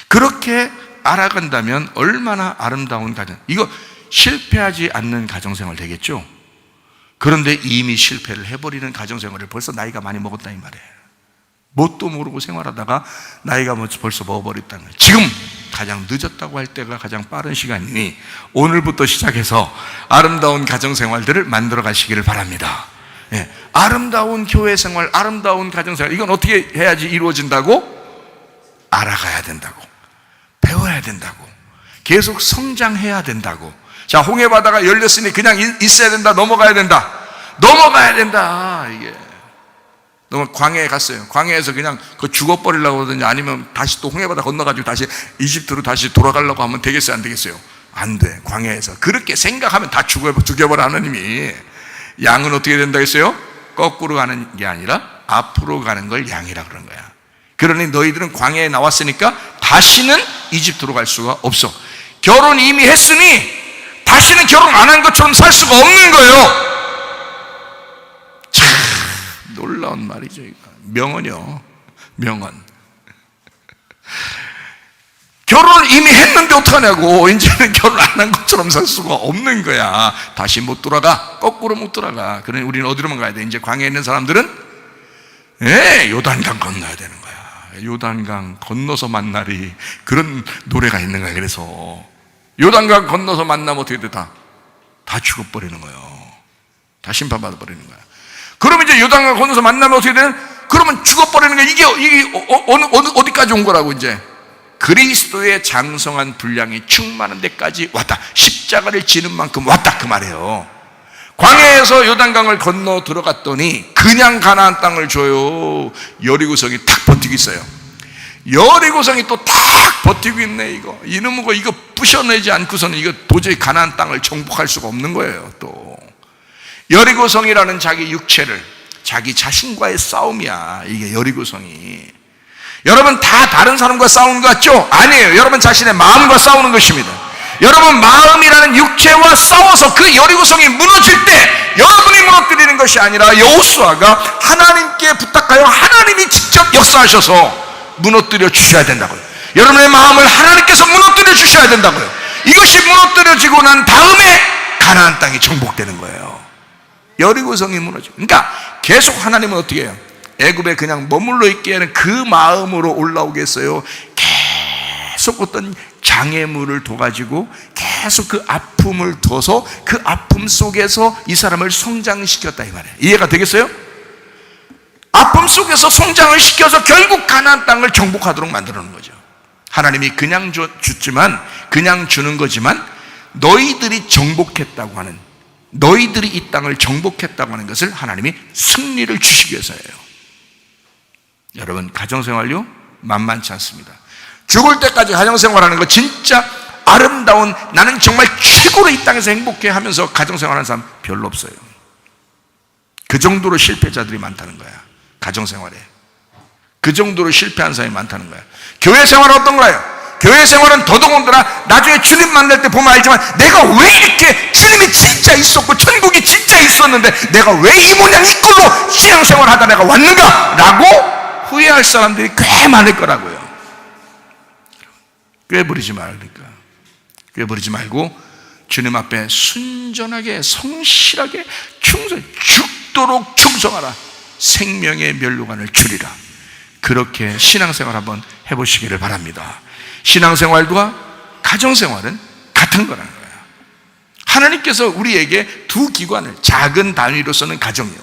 그렇게 알아간다면 얼마나 아름다운 가정. 이거 실패하지 않는 가정생활 되겠죠? 그런데 이미 실패를 해버리는 가정생활을 벌써 나이가 많이 먹었다 이 말이에요. 뭣도 모르고 생활하다가 나이가 벌써 먹어버렸다는 거예요. 지금 가장 늦었다고 할 때가 가장 빠른 시간이니 오늘부터 시작해서 아름다운 가정생활들을 만들어 가시기를 바랍니다. 예, 아름다운 교회생활, 아름다운 가정생활, 이건 어떻게 해야지 이루어진다고? 알아가야 된다고, 배워야 된다고, 계속 성장해야 된다고. 자, 홍해바다가 열렸으니 그냥 있어야 된다, 넘어가야 된다. 이게 너무 광야에 갔어요. 광야에서 그냥 죽어버리려고 그러든지 아니면 다시 또 홍해바다 건너가지고 다시 이집트로 다시 돌아가려고 하면 되겠어요, 안 되겠어요? 안 돼. 광야에서 그렇게 생각하면 다 죽여버려. 하나님이. 양은 어떻게 된다 했어요? 거꾸로 가는 게 아니라 앞으로 가는 걸 양이라 그런 거야. 그러니 너희들은 광야에 나왔으니까 다시는 이집트로 갈 수가 없어. 결혼 이미 했으니 다시는 결혼 안 한 것처럼 살 수가 없는 거예요. 참 놀라운 말이죠. 이거. 명언이요. 명언. 결혼을 이미 했는데 어떡하냐고. 이제는 결혼 안 한 것처럼 살 수가 없는 거야. 다시 못 돌아가. 거꾸로 못 돌아가. 그러니 우리는 어디로만 가야 돼? 이제 광야에 있는 사람들은 요단강 건너야 되는 거야. 요단강 건너서 만나리. 그런 노래가 있는 거야. 그래서 요단강 건너서 만나면 어떻게 돼? 다 죽어버리는 거예요. 다 심판받아버리는 거야. 그러면 이제 요단강 건너서 만나면 어떻게 되는? 그러면 죽어버리는 거야. 이게 어디까지 온 거라고 이제? 그리스도의 장성한 분량이 충만한 데까지 왔다. 십자가를 지는 만큼 왔다 그 말이에요. 광야에서 요단강을 건너 들어갔더니 그냥 가나안 땅을 줘요. 여리고성이 탁 버티고 있어요. 여리고성이 또 탁 버티고 있네. 이놈의 거 이거 부셔내지 않고서는 이거 도저히 가나안 땅을 정복할 수가 없는 거예요. 또 여리고성이라는 자기 육체를, 자기 자신과의 싸움이야. 이게 여리고성이. 여러분 다 다른 사람과 싸우는 것 같죠? 아니에요. 여러분 자신의 마음과 싸우는 것입니다. 여러분 마음이라는 육체와 싸워서 그 여리고성이 무너질 때 여러분이 무너뜨리는 것이 아니라 여호수아가 하나님께 부탁하여 하나님이 직접 역사하셔서 무너뜨려 주셔야 된다고요. 여러분의 마음을 하나님께서 무너뜨려 주셔야 된다고요. 이것이 무너뜨려지고 난 다음에 가나안 땅이 정복되는 거예요. 여리고성이 무너지고. 그러니까 계속 하나님은 어떻게 해요? 애굽에 그냥 머물러 있게 하는 그 마음으로 올라오겠어요? 계속 어떤 장애물을 둬가지고 계속 그 아픔을 둬서 그 아픔 속에서 이 사람을 성장시켰다 이 말이에요. 이해가 되겠어요? 아픔 속에서 성장을 시켜서 결국 가나안 땅을 정복하도록 만들어 놓은 거죠. 하나님이 그냥 주지만, 그냥 주는 거지만 너희들이 정복했다고 하는, 너희들이 이 땅을 정복했다고 하는 것을 하나님이 승리를 주시기 위해서예요. 여러분 가정생활요 만만치 않습니다. 죽을 때까지 가정생활하는 거 진짜 아름다운, 나는 정말 최고로 이 땅에서 행복해 하면서 가정생활하는 사람 별로 없어요. 그 정도로 실패자들이 많다는 거야. 가정생활에 그 정도로 실패한 사람이 많다는 거야. 교회 생활은 어떤 거예요? 교회 생활은 더더군다나 나중에 주님 만날 때 보면 알지만, 내가 왜 이렇게 주님이 진짜 있었고 천국이 진짜 있었는데 내가 왜 이 모양 이 꼴로 신앙생활 하다 내가 왔는가? 라고 후회할 사람들이 꽤 많을 거라고요. 꾀부리지 말니까. 꾀부리지 말고 주님 앞에 순전하게 성실하게 죽도록 충성하라. 생명의 면류관을 주리라. 그렇게 신앙생활 한번 해보시기를 바랍니다. 신앙생활과 가정생활은 같은 거라는 거예요. 하나님께서 우리에게 두 기관을, 작은 단위로서는 가정이요,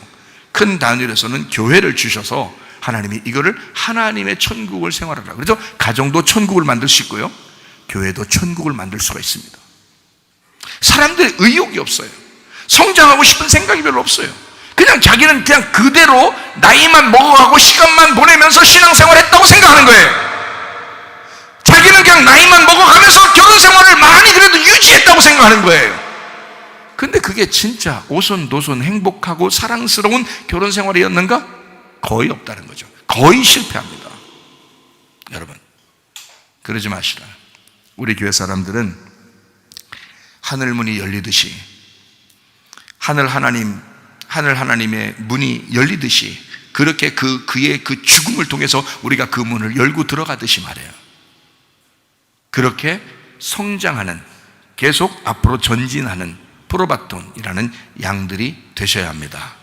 큰 단위로서는 교회를 주셔서 하나님이 이거를 하나님의 천국을 생활하라. 그래서 가정도 천국을 만들 수 있고요, 교회도 천국을 만들 수가 있습니다. 사람들의 의욕이 없어요. 성장하고 싶은 생각이 별로 없어요. 그냥 자기는 그냥 그대로 나이만 먹어가고 시간만 보내면서 신앙생활 했다고 생각하는 거예요. 자기는 그냥 나이만 먹어가면서 결혼생활을 많이 그래도 유지했다고 생각하는 거예요. 근데 그게 진짜 오손도손 행복하고 사랑스러운 결혼생활이었는가? 거의 없다는 거죠. 거의 실패합니다. 여러분, 그러지 마시라. 우리 교회 사람들은 하늘문이 열리듯이, 하늘 하나님의 문이 열리듯이, 그렇게 그의 그 죽음을 통해서 우리가 그 문을 열고 들어가듯이 말해요. 그렇게 성장하는, 계속 앞으로 전진하는 프로바톤이라는 양들이 되셔야 합니다.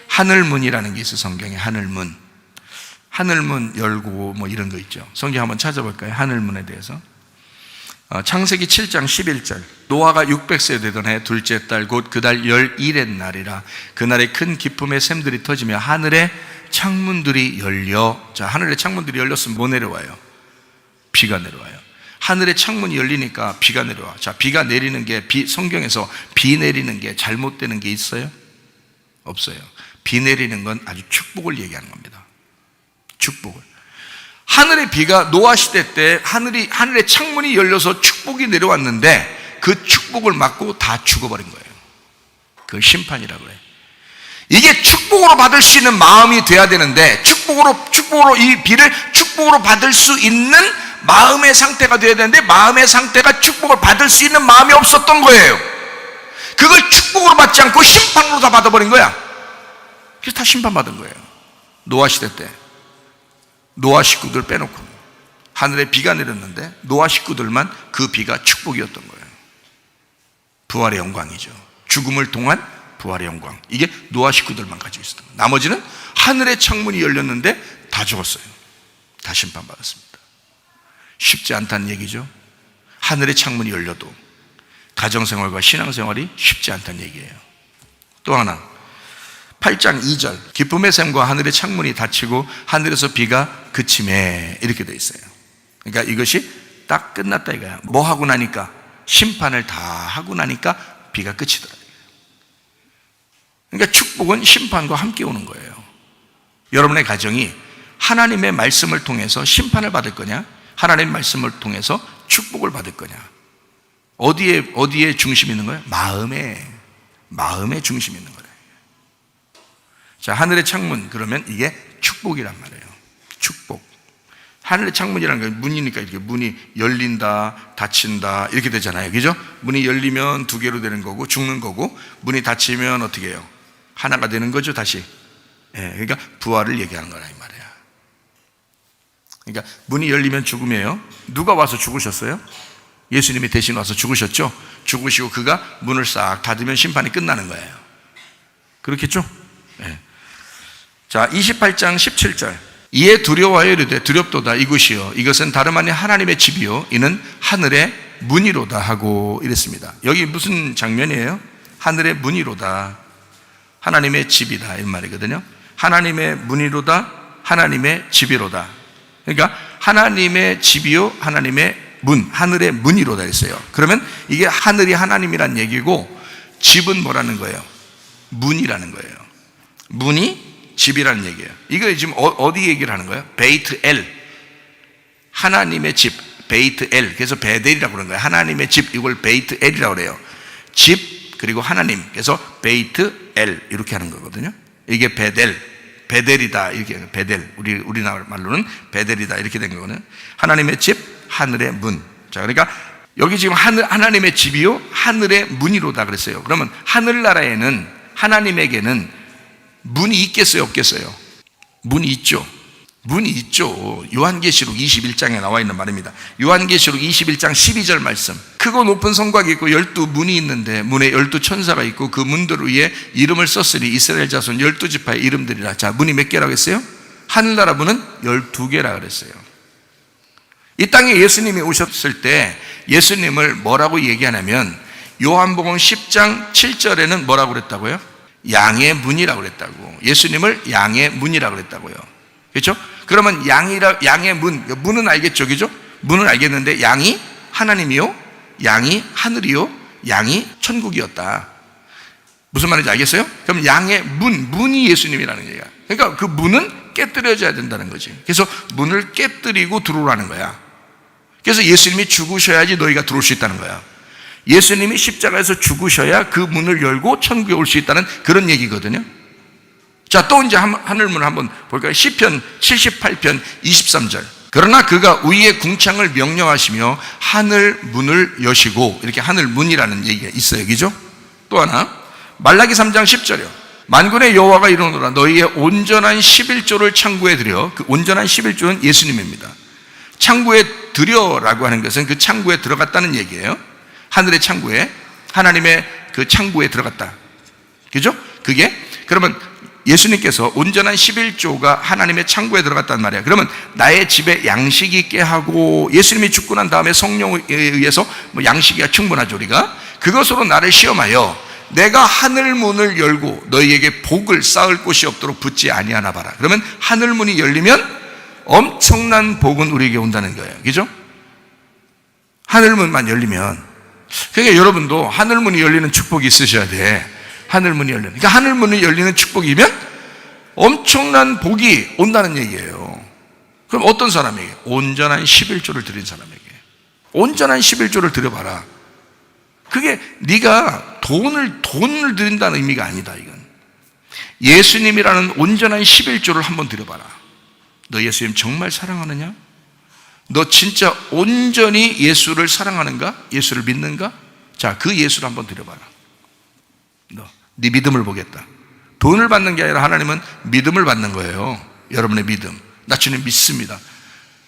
하늘문이라는 게 있어요. 성경에 하늘문 열고 뭐 이런 거 있죠. 성경 한번 찾아볼까요? 하늘문에 대해서. 창세기 7장 11절, 노아가 600세 되던 해 둘째 달 곧 그달 11의 날이라. 그날에 큰 기쁨의 샘들이 터지며 하늘의 창문들이 열려. 자, 하늘의 창문들이 열렸으면 뭐 내려와요? 비가 내려와요. 하늘의 창문이 열리니까 비가 내려와. 자, 비가 내리는 게, 성경에서 비 내리는 게 잘못되는 게 있어요? 없어요. 비 내리는 건 아주 축복을 얘기하는 겁니다. 축복을. 하늘의 비가 노아 시대 때 하늘의 창문이 열려서 축복이 내려왔는데 그 축복을 맞고 다 죽어버린 거예요. 그걸 심판이라고 해요. 이게 축복으로 받을 수 있는 마음이 돼야 되는데, 축복으로 이 비를 축복으로 받을 수 있는 마음의 상태가 돼야 되는데, 마음의 상태가 축복을 받을 수 있는 마음이 없었던 거예요. 그걸 축복으로 받지 않고 심판으로 다 받아버린 거야. 그래서 다 심판받은 거예요. 노아 시대 때 노아 식구들 빼놓고 하늘에 비가 내렸는데 노아 식구들만 그 비가 축복이었던 거예요. 부활의 영광이죠. 죽음을 통한 부활의 영광, 이게 노아 식구들만 가지고 있었던 거예요. 나머지는 하늘의 창문이 열렸는데 다 죽었어요. 다 심판받았습니다. 쉽지 않다는 얘기죠. 하늘의 창문이 열려도 가정생활과 신앙생활이 쉽지 않다는 얘기예요. 또 하나, 8장 2절, 기쁨의 샘과 하늘의 창문이 닫히고 하늘에서 비가 그치매, 이렇게 돼 있어요. 그러니까 이것이 딱 끝났다 이거야. 뭐 하고 나니까, 심판을 다 하고 나니까 비가 끝이더라. 그러니까 축복은 심판과 함께 오는 거예요. 여러분의 가정이 하나님의 말씀을 통해서 심판을 받을 거냐, 하나님의 말씀을 통해서 축복을 받을 거냐? 어디에 중심이 있는 거예요? 마음에 중심이 있는 거예요. 자, 하늘의 창문, 그러면 이게 축복이란 말이에요. 축복. 하늘의 창문이라는 게 문이니까 이렇게 문이 열린다, 닫힌다, 이렇게 되잖아요. 그죠? 문이 열리면 두 개로 되는 거고, 죽는 거고, 문이 닫히면 어떻게 해요? 하나가 되는 거죠, 다시. 그러니까 부활을 얘기하는 거라, 이 말이야. 그러니까 문이 열리면 죽음이에요. 누가 와서 죽으셨어요? 예수님이 대신 와서 죽으셨죠? 죽으시고 그가 문을 싹 닫으면 심판이 끝나는 거예요. 그렇겠죠? 자, 28장 17절, 이에 두려워하여 이르되 두렵도다 이곳이요 이것은 다름 아닌 하나님의 집이요 이는 하늘의 문이로다 하고 이랬습니다. 여기 무슨 장면이에요? 하늘의 문이로다, 하나님의 집이다, 이 말이거든요. 하나님의 문이로다, 하나님의 집이로다. 그러니까 하나님의 집이요 하나님의 문, 하늘의 문이로다 했어요. 그러면 이게 하늘이 하나님이란 얘기고, 집은 뭐라는 거예요? 문이라는 거예요. 문이 집이라는 얘기예요. 이거 지금 어디 얘기를 하는 거예요? 베이트 엘, 하나님의 집, 베이트 엘. 그래서 베델이라고 그러는 거예요. 하나님의 집, 이걸 베이트 엘이라고 그래요. 집 그리고 하나님, 그래서 베이트 엘, 이렇게 하는 거거든요. 이게 베델이다. 이렇게 베델. 우리나라 말로는 베델이다. 이렇게 된 거거든요. 하나님의 집, 하늘의 문. 자, 그러니까 여기 지금 하나님의 집이요, 하늘의 문이로다 그랬어요. 그러면 하늘나라에는, 하나님에게는 문이 있겠어요, 없겠어요? 문이 있죠. 문이 있죠. 요한계시록 21장에 나와 있는 말입니다. 요한계시록 21장 12절 말씀. 크고 높은 성곽이 있고 12문이 있는데 문에 12천사가 있고 그 문들 위에 이름을 썼으니 이스라엘 자손 12지파의 이름들이라. 자, 문이 몇 개라고 했어요? 하늘나라 문은 12개라 그랬어요. 이 땅에 예수님이 오셨을 때 예수님을 뭐라고 얘기하냐면 요한복음 10장 7절에는 뭐라고 그랬다고요? 양의 문이라고 그랬다고. 예수님을 양의 문이라고 그랬다고요. 그렇죠? 그러면 양의 문은 알겠죠? 그죠? 문은 알겠는데 양이 하나님이요, 양이 하늘이요, 양이 천국이었다. 무슨 말인지 알겠어요? 그럼 양의 문이 예수님이라는 얘기야. 그러니까 그 문은 깨뜨려져야 된다는 거지. 그래서 문을 깨뜨리고 들어오라는 거야. 그래서 예수님이 죽으셔야지 너희가 들어올 수 있다는 거야. 예수님이 십자가에서 죽으셔야 그 문을 열고 천국에 올 수 있다는 그런 얘기거든요. 자, 또 이제 하늘문을 한번 볼까요? 시편 78편 23절. 그러나 그가 위의 궁창을 명령하시며 하늘 문을 여시고, 이렇게 하늘문이라는 얘기가 있어요. 그죠? 또 하나 말라기 3장 10절이요. 만군의 여호와가 이르노라 너희의 온전한 11조를 창고에 드려. 그 온전한 11조는 예수님입니다. 창고에 드려라고 하는 것은 그 창고에 들어갔다는 얘기예요. 하늘의 창고에, 하나님의 그 창고에 들어갔다. 그죠? 그게 그러면 예수님께서 온전한 11조가 하나님의 창고에 들어갔단 말이야. 그러면 나의 집에 양식이 있게 하고, 예수님이 죽고 난 다음에 성령에 의해서 뭐 양식이야 충분하죠. 우리가 그것으로 나를 시험하여 내가 하늘문을 열고 너희에게 복을 쌓을 곳이 없도록 붙지 아니하나 봐라. 그러면 하늘문이 열리면 엄청난 복은 우리에게 온다는 거예요. 그죠? 하늘문만 열리면. 그러니까 여러분도 하늘문이 열리는 축복이 있으셔야 돼. 하늘문이 열리는. 그러니까 하늘문이 열리는 축복이면 엄청난 복이 온다는 얘기예요. 그럼 어떤 사람에게? 온전한 11조를 드린 사람에게. 온전한 11조를 드려봐라. 그게 네가 돈을 드린다는 의미가 아니다. 이건 예수님이라는 온전한 11조를 한번 드려봐라. 너 예수님 정말 사랑하느냐? 너 진짜 온전히 예수를 사랑하는가? 예수를 믿는가? 자, 그 예수를 한번 드려봐라. 네 믿음을 보겠다. 돈을 받는 게 아니라 하나님은 믿음을 받는 거예요. 여러분의 믿음. 나 주님 믿습니다.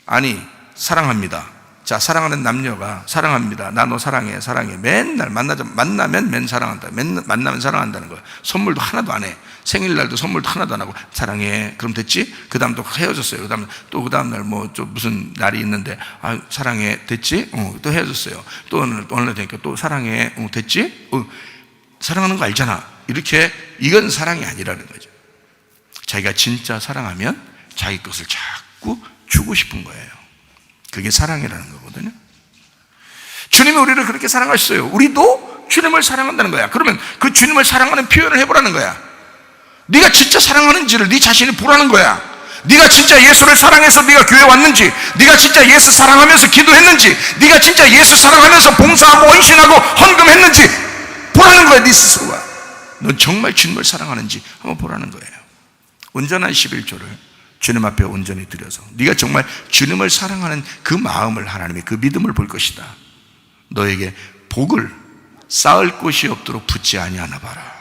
아니, 사랑합니다. 자, 사랑하는 남녀가 사랑합니다. 나 너 사랑해. 맨날 만나면 맨 사랑한다. 만나면 사랑한다는 거야. 선물도 하나도 안 해. 생일날도 선물도 하나도 안 하고 사랑해. 그럼 됐지? 그 다음 또 헤어졌어요. 그 다음 날 뭐 좀 무슨 날이 있는데 사랑해. 됐지? 또 헤어졌어요. 또 어느 날 되니까 또 사랑해. 됐지? 사랑하는 거 알잖아. 이렇게 이건 사랑이 아니라는 거죠. 자기가 진짜 사랑하면 자기 것을 자꾸 주고 싶은 거예요. 그게 사랑이라는 거거든요. 주님이 우리를 그렇게 사랑하셨어요. 우리도 주님을 사랑한다는 거야. 그러면 그 주님을 사랑하는 표현을 해보라는 거야. 네가 진짜 사랑하는지를 네 자신이 보라는 거야. 네가 진짜 예수를 사랑해서 네가 교회 왔는지, 네가 진짜 예수 사랑하면서 기도했는지, 네가 진짜 예수 사랑하면서 봉사하고 헌신하고 헌금했는지 보라는 거야. 네 스스로가 넌 정말 주님을 사랑하는지 한번 보라는 거예요. 온전한 11조를 주님 앞에 온전히 드려서 네가 정말 주님을 사랑하는 그 마음을, 하나님의 그 믿음을 볼 것이다. 너에게 복을 쌓을 곳이 없도록 붙지 아니하나 봐라.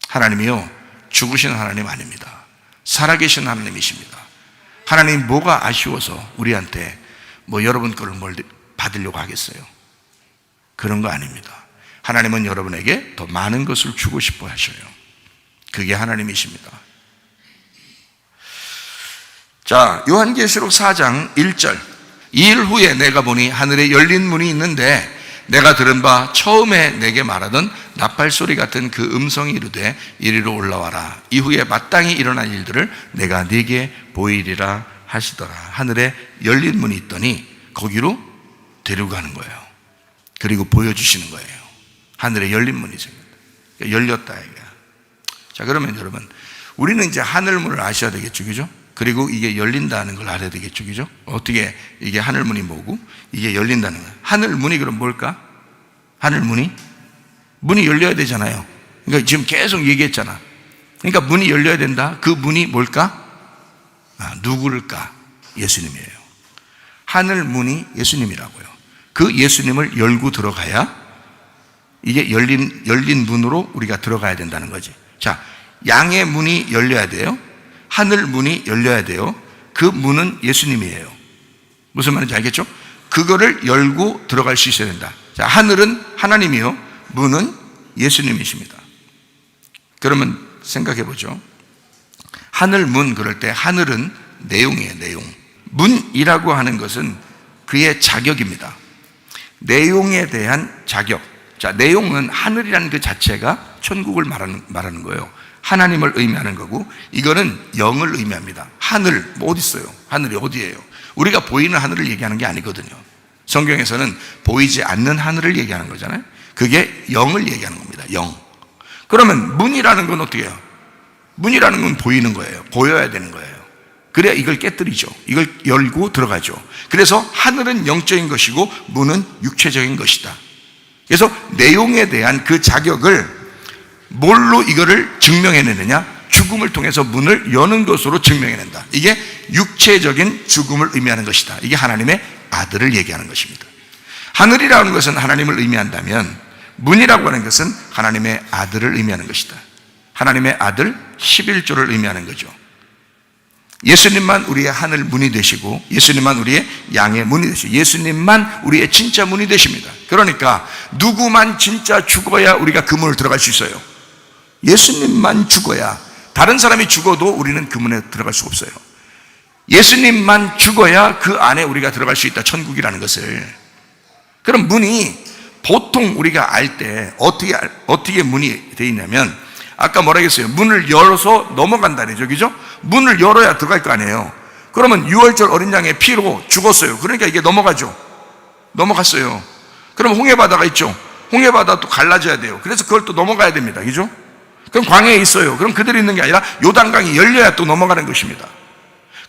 하나님이요, 죽으신 하나님 아닙니다. 살아계신 하나님이십니다. 하나님 뭐가 아쉬워서 우리한테 뭐 여러분 거를 뭘 받으려고 하겠어요? 그런 거 아닙니다. 하나님은 여러분에게 더 많은 것을 주고 싶어 하셔요. 그게 하나님이십니다. 자, 요한계시록 4장 1절. 2일 후에 내가 보니 하늘에 열린 문이 있는데 내가 들은 바 처음에 내게 말하던 나팔소리 같은 그 음성이 이르되 이리로 올라와라. 이후에 마땅히 일어날 일들을 내가 네게 보이리라 하시더라. 하늘에 열린 문이 있더니 거기로 데려가는 거예요. 그리고 보여주시는 거예요. 하늘에 열린 문이 생겼다. 열렸다 이게. 자, 그러면 여러분, 우리는 이제 하늘문을 아셔야 되겠죠, 그죠? 그리고 이게 열린다는 걸 알아야 되겠죠, 그죠? 어떻게 이게 하늘문이 뭐고 이게 열린다는 거야. 하늘문이 그럼 뭘까? 하늘문이 문이 열려야 되잖아요. 그러니까 지금 계속 얘기했잖아. 그러니까 문이 열려야 된다. 그 문이 뭘까? 누구를까? 예수님이에요. 하늘 문이 예수님이라고요. 그 예수님을 열고 들어가야 이게 열린 문으로 우리가 들어가야 된다는 거지. 자, 양의 문이 열려야 돼요. 하늘 문이 열려야 돼요. 그 문은 예수님이에요. 무슨 말인지 알겠죠? 그거를 열고 들어갈 수 있어야 된다. 자, 하늘은 하나님이요, 문은 예수님이십니다. 그러면 생각해 보죠. 하늘 문, 그럴 때 하늘은 내용이에요. 내용. 문이라고 하는 것은 그의 자격입니다. 내용에 대한 자격. 자, 내용은 하늘이라는 그 자체가 천국을 말하는 거예요. 하나님을 의미하는 거고, 이거는 영을 의미합니다. 하늘, 뭐 어디 있어요? 하늘이 어디예요? 우리가 보이는 하늘을 얘기하는 게 아니거든요. 성경에서는 보이지 않는 하늘을 얘기하는 거잖아요. 그게 영을 얘기하는 겁니다. 영. 그러면 문이라는 건 어떻게 해요? 문이라는 건 보이는 거예요. 보여야 되는 거예요. 그래야 이걸 깨뜨리죠. 이걸 열고 들어가죠. 그래서 하늘은 영적인 것이고 문은 육체적인 것이다. 그래서 내용에 대한 그 자격을 뭘로 이거를 증명해내느냐? 죽음을 통해서 문을 여는 것으로 증명해낸다. 이게 육체적인 죽음을 의미하는 것이다. 이게 하나님의 아들을 얘기하는 것입니다. 하늘이라는 것은 하나님을 의미한다면 문이라고 하는 것은 하나님의 아들을 의미하는 것이다. 하나님의 아들 11조를 의미하는 거죠. 예수님만 우리의 하늘 문이 되시고, 예수님만 우리의 양의 문이 되시고, 예수님만 우리의 진짜 문이 되십니다. 그러니까 누구만 진짜 죽어야 우리가 그 문을 들어갈 수 있어요. 예수님만 죽어야. 다른 사람이 죽어도 우리는 그 문에 들어갈 수가 없어요. 예수님만 죽어야 그 안에 우리가 들어갈 수 있다. 천국이라는 것을. 그럼 문이 보통 우리가 알 때 어떻게 문이 되어 있냐면, 아까 뭐라 했어요? 문을 열어서 넘어간다는 거죠. 그죠? 문을 열어야 들어갈 거 아니에요. 그러면 6월절 어린 양의 피로 죽었어요. 그러니까 이게 넘어가죠. 넘어갔어요. 그럼 홍해바다가 있죠. 홍해바다 또 갈라져야 돼요. 그래서 그걸 또 넘어가야 됩니다. 그죠? 그럼 광야에 있어요. 그럼 그대로 있는 게 아니라 요단강이 열려야 또 넘어가는 것입니다.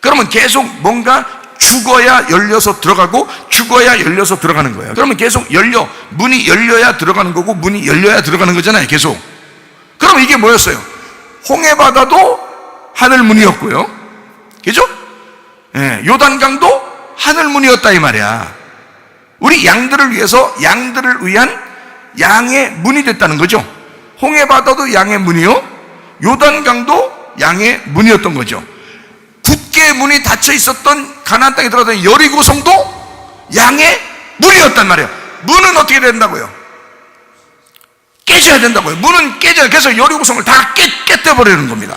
그러면 계속 뭔가 죽어야 열려서 들어가고 죽어야 열려서 들어가는 거예요. 그러면 계속 문이 열려야 들어가는 거고 문이 열려야 들어가는 거잖아요. 계속. 그럼 이게 뭐였어요? 홍해바다도 하늘문이었고요. 그죠? 예, 요단강도 하늘문이었다 이 말이야. 우리 양들을 위해서 양들을 위한 양의 문이 됐다는 거죠. 홍해바다도 양의 문이요, 요단강도 양의 문이었던 거죠. 굳게 문이 닫혀 있었던 가나안 땅에 들어가던 여리고성도 양의 문이었단 말이에요. 문은 어떻게 된다고요? 깨져야 된다고요. 문은 깨져야. 그래서 여리고성을 다 깨뜨려버리는 겁니다.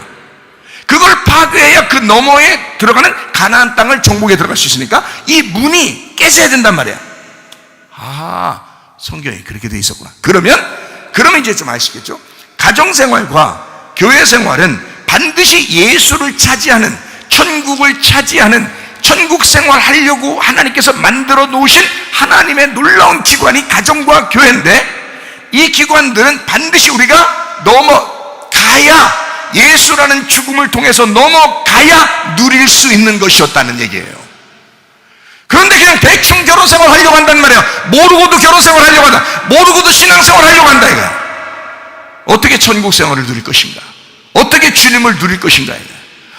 그걸 파괴해야 그 너머에 들어가는 가나안 땅을 정복에 들어갈 수 있으니까 이 문이 깨져야 된단 말이야. 아, 성경이 그렇게 돼 있었구나. 그러면 이제 좀 아시겠죠? 가정생활과 교회생활은 반드시 예수를 차지하는, 천국을 차지하는, 천국 생활하려고 하나님께서 만들어 놓으신 하나님의 놀라운 기관이 가정과 교회인데, 이 기관들은 반드시 우리가 넘어가야, 예수라는 죽음을 통해서 넘어가야 누릴 수 있는 것이었다는 얘기예요. 그런데 그냥 대충 결혼생활 하려고 한단 말이에요. 모르고도 결혼생활 하려고 한다. 모르고도 신앙생활 하려고 한다 이거야. 어떻게 천국 생활을 누릴 것인가? 어떻게 주님을 누릴 것인가?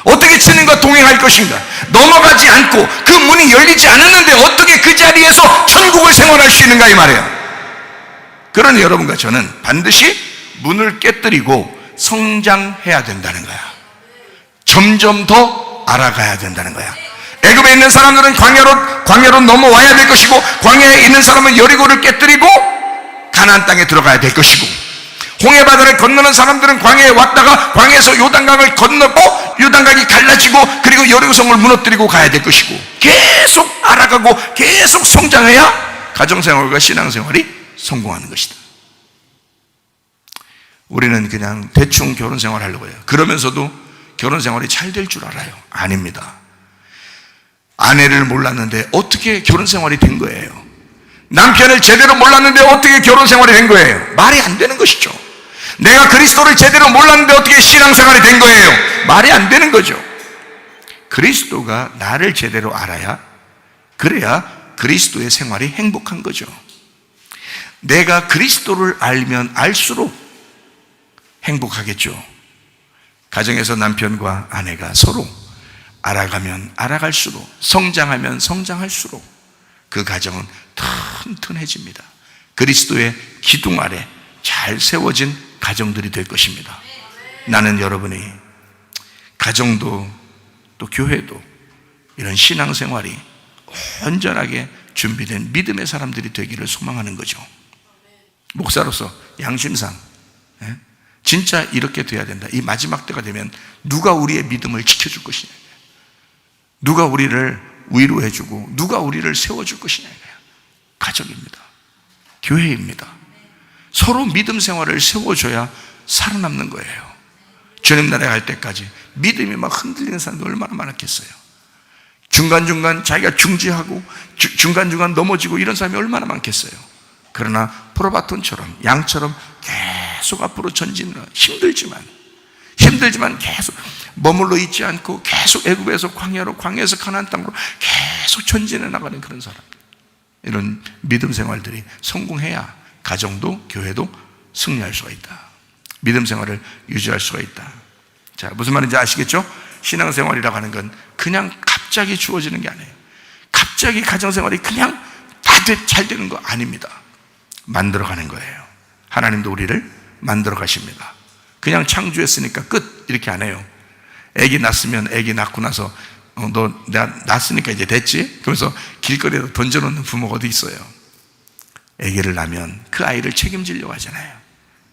어떻게 주님과 동행할 것인가? 넘어가지 않고 그 문이 열리지 않았는데 어떻게 그 자리에서 천국을 생활할 수 있는가 이 말이에요. 그러니 여러분과 저는 반드시 문을 깨뜨리고 성장해야 된다는 거야. 점점 더 알아가야 된다는 거야. 애굽에 있는 사람들은 광야로 넘어와야 될 것이고, 광야에 있는 사람은 여리고를 깨뜨리고 가나안 땅에 들어가야 될 것이고, 홍해바다를 건너는 사람들은 광야에 왔다가 광야에서 요단강을 건너고 요단강이 갈라지고 그리고 여리고성을 무너뜨리고 가야 될 것이고, 계속 알아가고 계속 성장해야 가정생활과 신앙생활이 성공하는 것이다. 우리는 그냥 대충 결혼생활 하려고 해요. 그러면서도 결혼생활이 잘 될 줄 알아요. 아닙니다. 아내를 몰랐는데 어떻게 결혼생활이 된 거예요? 남편을 제대로 몰랐는데 어떻게 결혼생활이 된 거예요? 말이 안 되는 것이죠. 내가 그리스도를 제대로 몰랐는데 어떻게 신앙생활이 된 거예요? 말이 안 되는 거죠. 그리스도가 나를 제대로 알아야, 그래야 그리스도의 생활이 행복한 거죠. 내가 그리스도를 알면 알수록 행복하겠죠. 가정에서 남편과 아내가 서로 알아가면 알아갈수록, 성장하면 성장할수록 그 가정은 튼튼해집니다. 그리스도의 기둥 아래 잘 세워진 가정들이 될 것입니다. 나는 여러분이 가정도 또 교회도 이런 신앙생활이 온전하게 준비된 믿음의 사람들이 되기를 소망하는 거죠. 목사로서 양심상 진짜 이렇게 돼야 된다. 이 마지막 때가 되면 누가 우리의 믿음을 지켜줄 것이냐, 누가 우리를 위로해주고 누가 우리를 세워줄 것이냐. 가정입니다. 교회입니다. 서로 믿음 생활을 세워줘야 살아남는 거예요. 주님 나라에 갈 때까지 믿음이 막 흔들리는 사람들 얼마나 많았겠어요. 중간중간 자기가 중지하고 중간중간 넘어지고 이런 사람이 얼마나 많겠어요. 그러나 프로바톤처럼 양처럼 계속 앞으로 전진을, 힘들지만 계속 머물러 있지 않고 계속 애굽에서 광야로, 광야에서 가나안 땅으로 계속 전진해 나가는 그런 사람, 이런 믿음 생활들이 성공해야 가정도 교회도 승리할 수가 있다. 믿음 생활을 유지할 수가 있다. 자, 무슨 말인지 아시겠죠? 신앙생활이라고 하는 건 그냥 갑자기 주어지는 게 아니에요. 갑자기 가정생활이 그냥 다 잘 되는 거 아닙니다. 만들어가는 거예요. 하나님도 우리를 만들어 가십니다. 그냥 창조했으니까 끝 이렇게 안 해요. 애기 낳았으면 애기 낳고 나서 너 내가 낳았으니까 이제 됐지? 그러면서 길거리에서 던져놓는 부모가 어디 있어요? 애기를 낳으면 그 아이를 책임지려고 하잖아요.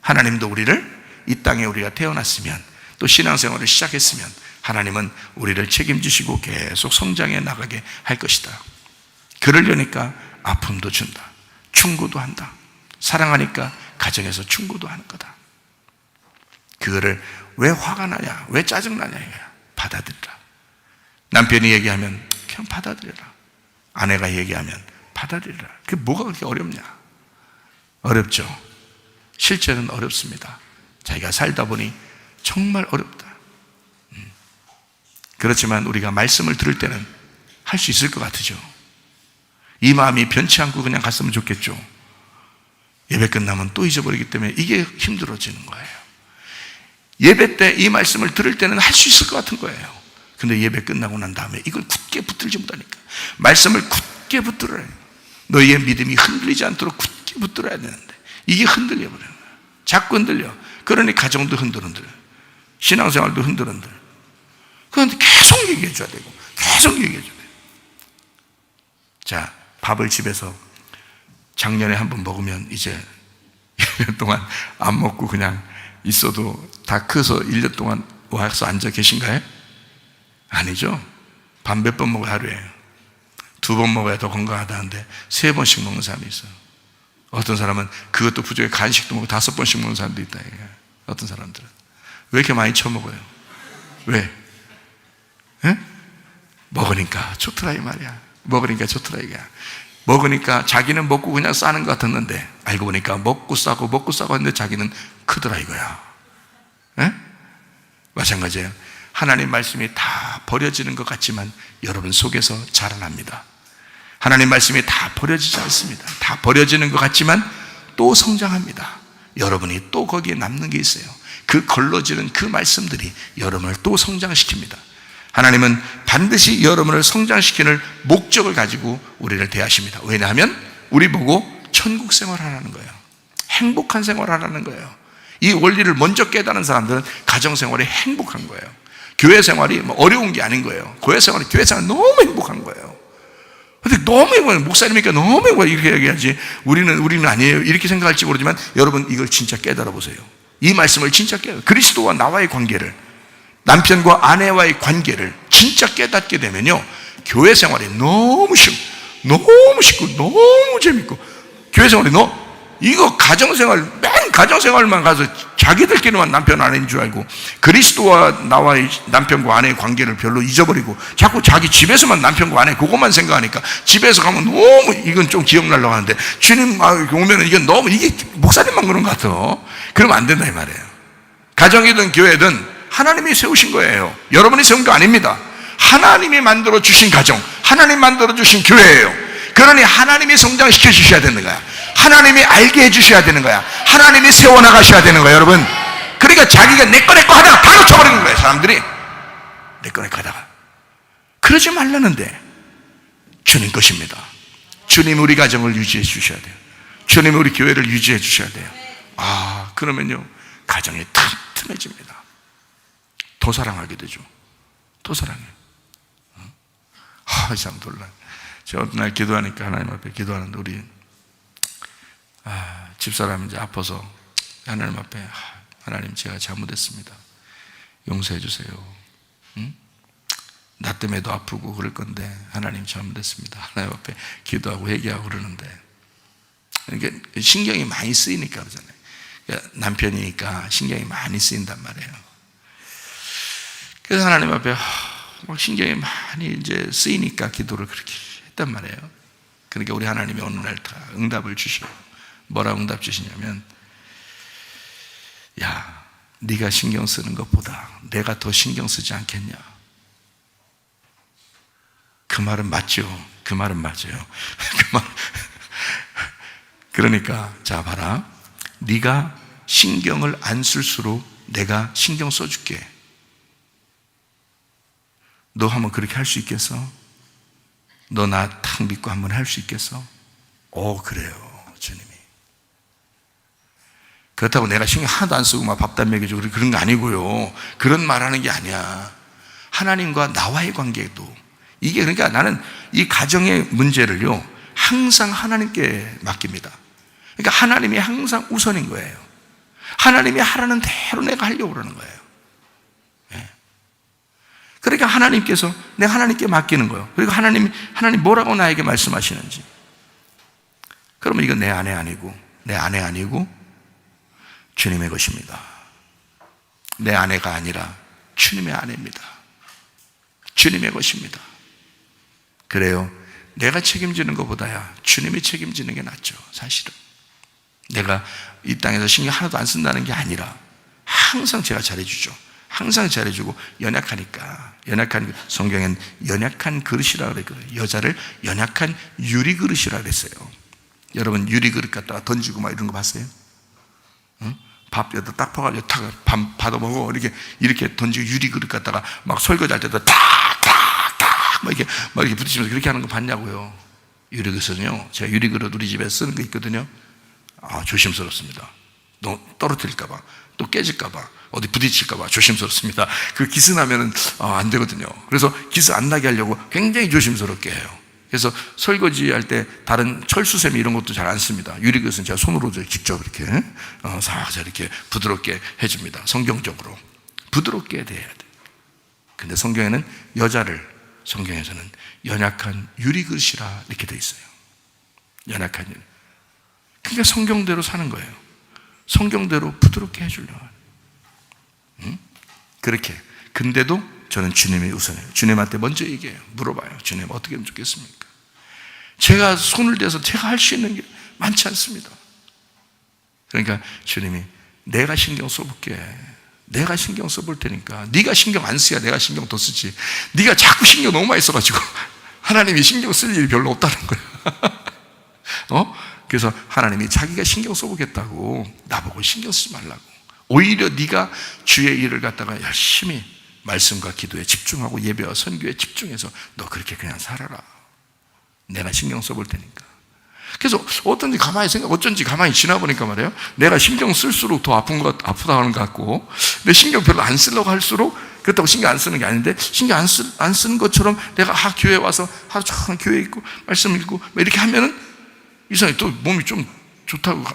하나님도 우리를 이 땅에 우리가 태어났으면 또 신앙생활을 시작했으면 하나님은 우리를 책임지시고 계속 성장해 나가게 할 것이다. 그러려니까 아픔도 준다. 충고도 한다. 사랑하니까 가정에서 충고도 하는 거다. 그거를 왜 화가 나냐, 왜 짜증나냐, 이거야. 받아들이라. 남편이 얘기하면 그냥 받아들여라. 아내가 얘기하면 받아들여라. 그게 뭐가 그렇게 어렵냐? 어렵죠. 실제는 어렵습니다. 자기가 살다 보니 정말 어렵다. 그렇지만 우리가 말씀을 들을 때는 할 수 있을 것 같으죠. 이 마음이 변치 않고 그냥 갔으면 좋겠죠. 예배 끝나면 또 잊어버리기 때문에 이게 힘들어지는 거예요. 예배 때 이 말씀을 들을 때는 할 수 있을 것 같은 거예요. 근데 예배 끝나고 난 다음에 이걸 굳게 붙들지 못하니까, 말씀을 굳게 붙들어야 해요. 너희의 믿음이 흔들리지 않도록 굳게 붙들어야 되는데 이게 흔들려 버려요. 자꾸 흔들려. 그러니 가정도 흔들흔들, 신앙생활도 흔들흔들. 그런데 계속 얘기해 줘야 되고 계속 얘기해 줘야 돼요. 자, 밥을 집에서 작년에 한 번 먹으면 이제 1년 동안 안 먹고 그냥 있어도 다 커서 1년 동안 와서 앉아 계신가요? 아니죠. 밥 몇 번 먹어야 하루에 2번 먹어야 더 건강하다는데 3번씩 먹는 사람이 있어요. 어떤 사람은 그것도 부족해 간식도 먹고 5번씩 먹는 사람도 있다. 어떤 사람들은 왜 이렇게 많이 처먹어요? 왜? 에? 먹으니까 좋더라 이 말이야. 먹으니까 좋더라 이거야. 먹으니까 자기는 먹고 그냥 싸는 것 같았는데 알고 보니까 먹고 싸고 했는데 자기는 크더라 이거야. 에? 마찬가지예요. 하나님 말씀이 다 버려지는 것 같지만 여러분 속에서 자라납니다. 하나님 말씀이 다 버려지지 않습니다. 다 버려지는 것 같지만 또 성장합니다. 여러분이 또 거기에 남는 게 있어요. 그 걸러지는 그 말씀들이 여러분을 또 성장시킵니다. 하나님은 반드시 여러분을 성장시키는 목적을 가지고 우리를 대하십니다. 왜냐하면 우리 보고 천국 생활하라는 거예요. 행복한 생활하라는 거예요. 이 원리를 먼저 깨달은 사람들은 가정생활이 행복한 거예요. 교회 생활이 뭐 어려운 게 아닌 거예요. 교회 생활이 너무 행복한 거예요. 근데 너무 행복해요. 목사님이니까 너무 행복해요. 이렇게 얘기하지. 우리는 아니에요. 이렇게 생각할지 모르지만 여러분 이걸 진짜 깨달아 보세요. 이 말씀을 진짜 깨달아. 그리스도와 나와의 관계를, 남편과 아내와의 관계를 진짜 깨닫게 되면요, 교회 생활이 너무 쉽고 너무 재밌고, 교회 생활이 이거 가정생활만 가서 자기들끼리만 남편 아내인 줄 알고 그리스도와 나와의 남편과 아내의 관계를 별로 잊어버리고 자꾸 자기 집에서만 남편과 아내 그것만 생각하니까 집에서 가면 너무 이건 좀 기억나려고 하는데 주님 오면은 이게 목사님만 그런 것 같아. 그러면 안 된다 이 말이에요. 가정이든 교회든 하나님이 세우신 거예요. 여러분이 세운 거 아닙니다. 하나님이 만들어 주신 가정, 하나님 만들어 주신 교회예요. 그러니 하나님이 성장시켜 주셔야 되는 거야. 하나님이 알게 해 주셔야 되는 거야. 하나님이 세워나가셔야 되는 거야, 여러분. 그러니까 그러니까 자기가 내 거 하다가 다 놓쳐버리는 거예요. 사람들이 내 거 하다가. 그러지 말라는데 주님 것입니다. 주님 우리 가정을 유지해 주셔야 돼요. 주님 우리 교회를 유지해 주셔야 돼요. 그러면요 가정이 튼튼해집니다. 더 사랑하게 되죠. 더 사랑해요. 참 놀라. 제가 어떤 날 기도하니까 하나님 앞에 기도하는데 우리 집사람이 이제 아파서 하나님 앞에 하나님 제가 잘못했습니다. 용서해 주세요. 나 때문에도 아프고 그럴 건데 하나님 잘못했습니다. 하나님 앞에 기도하고 회개하고 그러는데 이게 신경이 많이 쓰이니까 그러잖아요. 그러니까 남편이니까 신경이 많이 쓰인단 말이에요. 그래서 하나님 앞에 막 신경이 많이 이제 쓰이니까 기도를 그렇게 했단 말이에요. 그러니까 우리 하나님이 어느 날 다 응답을 주셔요. 뭐라고 응답 주시냐면, 야, 네가 신경 쓰는 것보다 내가 더 신경 쓰지 않겠냐. 그 말은 맞죠. 그 말은 맞아요. 그러니까 자 봐라, 네가 신경을 안 쓸수록 내가 신경 써줄게. 너 한번 그렇게 할 수 있겠어? 너 나 탁 믿고 한번 할 수 있겠어? 그래요 주님이. 그렇다고 내가 신경 하나도 안 쓰고 막 밥도 안 먹여주고 그런 거 아니고요. 그런 말하는 게 아니야. 하나님과 나와의 관계도 이게, 그러니까 나는 이 가정의 문제를요 항상 하나님께 맡깁니다. 그러니까 하나님이 항상 우선인 거예요. 하나님이 하라는 대로 내가 하려고 그러는 거예요. 그러니까 하나님께서 내가 하나님께 맡기는 거예요. 그리고 하나님 뭐라고 나에게 말씀하시는지. 그러면 이건 내 아내 아니고 주님의 것입니다. 내 아내가 아니라 주님의 아내입니다. 주님의 것입니다. 그래요. 내가 책임지는 것보다야 주님이 책임지는 게 낫죠. 사실은 내가 이 땅에서 신경 하나도 안 쓴다는 게 아니라 항상 제가 잘해주죠. 항상 잘해주고, 연약한 성경엔 연약한 그릇이라 그랬거든요. 여자를 연약한 유리 그릇이라 그랬어요. 여러분 유리 그릇 갖다가 던지고 막 이런 거 봤어요? 밥 여기다 딱 퍼가지고 밥 받아 먹어 이렇게 던지고, 유리 그릇 갖다가 막 설거지할 때도 탁탁탁 막 이렇게 부딪히면서 그렇게 하는 거 봤냐고요. 유리 그릇은요, 제가 유리 그릇 우리 집에 쓰는 거 있거든요. 조심스럽습니다. 너 떨어뜨릴까봐, 또 깨질까봐, 어디 부딪힐까봐 조심스럽습니다. 그 기스 나면은 안 되거든요. 그래서 기스 안 나게 하려고 굉장히 조심스럽게 해요. 그래서 설거지 할 때 다른 철수세미 이런 것도 잘 안 씁니다. 유리그릇은 제가 손으로 직접 이렇게 살살 이렇게 부드럽게 해줍니다. 성경적으로 부드럽게 대해야 돼. 근데 성경에는 성경에서는 연약한 유리그릇이라 이렇게 돼 있어요. 연약한 유리. 그러니까 성경대로 사는 거예요. 성경대로 부드럽게 해주려고. 그렇게. 근데도 저는 주님이 우선해요. 주님한테 먼저 얘기해요. 물어봐요. 주님 어떻게 하면 좋겠습니까? 제가 손을 대서 제가 할 수 있는 게 많지 않습니다. 그러니까 주님이 내가 신경 써볼게. 내가 신경 써볼 테니까 네가 신경 안 써야 내가 신경 더 쓰지. 네가 자꾸 신경 너무 많이 써가지고 하나님이 신경 쓸 일이 별로 없다는 거야. 그래서 하나님이 자기가 신경 써보겠다고 나보고 신경 쓰지 말라고. 오히려 네가 주의 일을 갖다가 열심히 말씀과 기도에 집중하고 예배와 선교에 집중해서 너 그렇게 그냥 살아라. 내가 신경 써볼 테니까. 그래서 어쩐지 가만히 지나보니까 말이에요, 내가 신경 쓸수록 더 아프다 하는 것 같고, 내 신경 별로 안 쓰려고 할수록, 그렇다고 신경 안 쓰는 게 아닌데 신경 안 쓰는 것처럼 내가 교회에 와서 하루 종일 교회에 있고 말씀 읽고 이렇게 하면은 이상하게 또 몸이 좀 좋다고,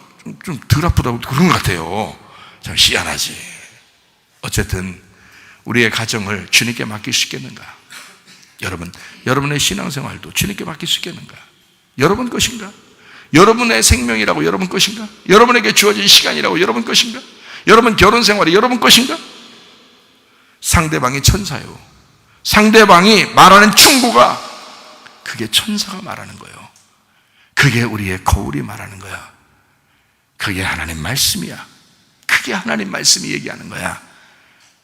좀 덜 아프다고 그런 것 같아요. 참 희한하지. 어쨌든 우리의 가정을 주님께 맡길 수 있겠는가? 여러분의 신앙생활도 주님께 맡길 수 있겠는가? 여러분 것인가? 여러분의 생명이라고 여러분 것인가? 여러분에게 주어진 시간이라고 여러분 것인가? 여러분 결혼생활이 여러분 것인가? 상대방이 천사요. 상대방이 말하는 충고가 그게 천사가 말하는 거예요. 그게 우리의 거울이 말하는 거야. 그게 하나님 말씀이야. 그게 하나님 말씀이 얘기하는 거야.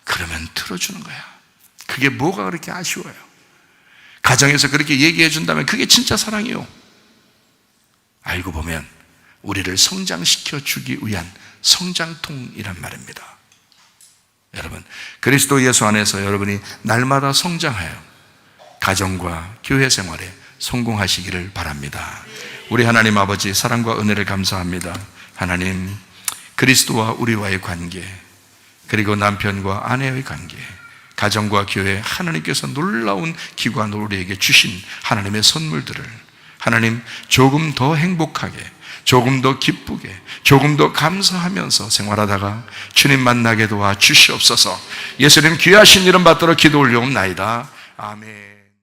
그러면 들어주는 거야. 그게 뭐가 그렇게 아쉬워요? 가정에서 그렇게 얘기해 준다면 그게 진짜 사랑이요. 알고 보면 우리를 성장시켜 주기 위한 성장통이란 말입니다. 여러분, 그리스도 예수 안에서 여러분이 날마다 성장하여 가정과 교회 생활에 성공하시기를 바랍니다. 우리 하나님 아버지 사랑과 은혜를 감사합니다. 하나님, 그리스도와 우리와의 관계, 그리고 남편과 아내의 관계, 가정과 교회, 하나님께서 놀라운 기관을 우리에게 주신 하나님의 선물들을 하나님 조금 더 행복하게, 조금 더 기쁘게, 조금 더 감사하면서 생활하다가 주님 만나게 도와 주시옵소서. 예수님 귀하신 이름 받들어 기도 올려옵나이다. 아멘.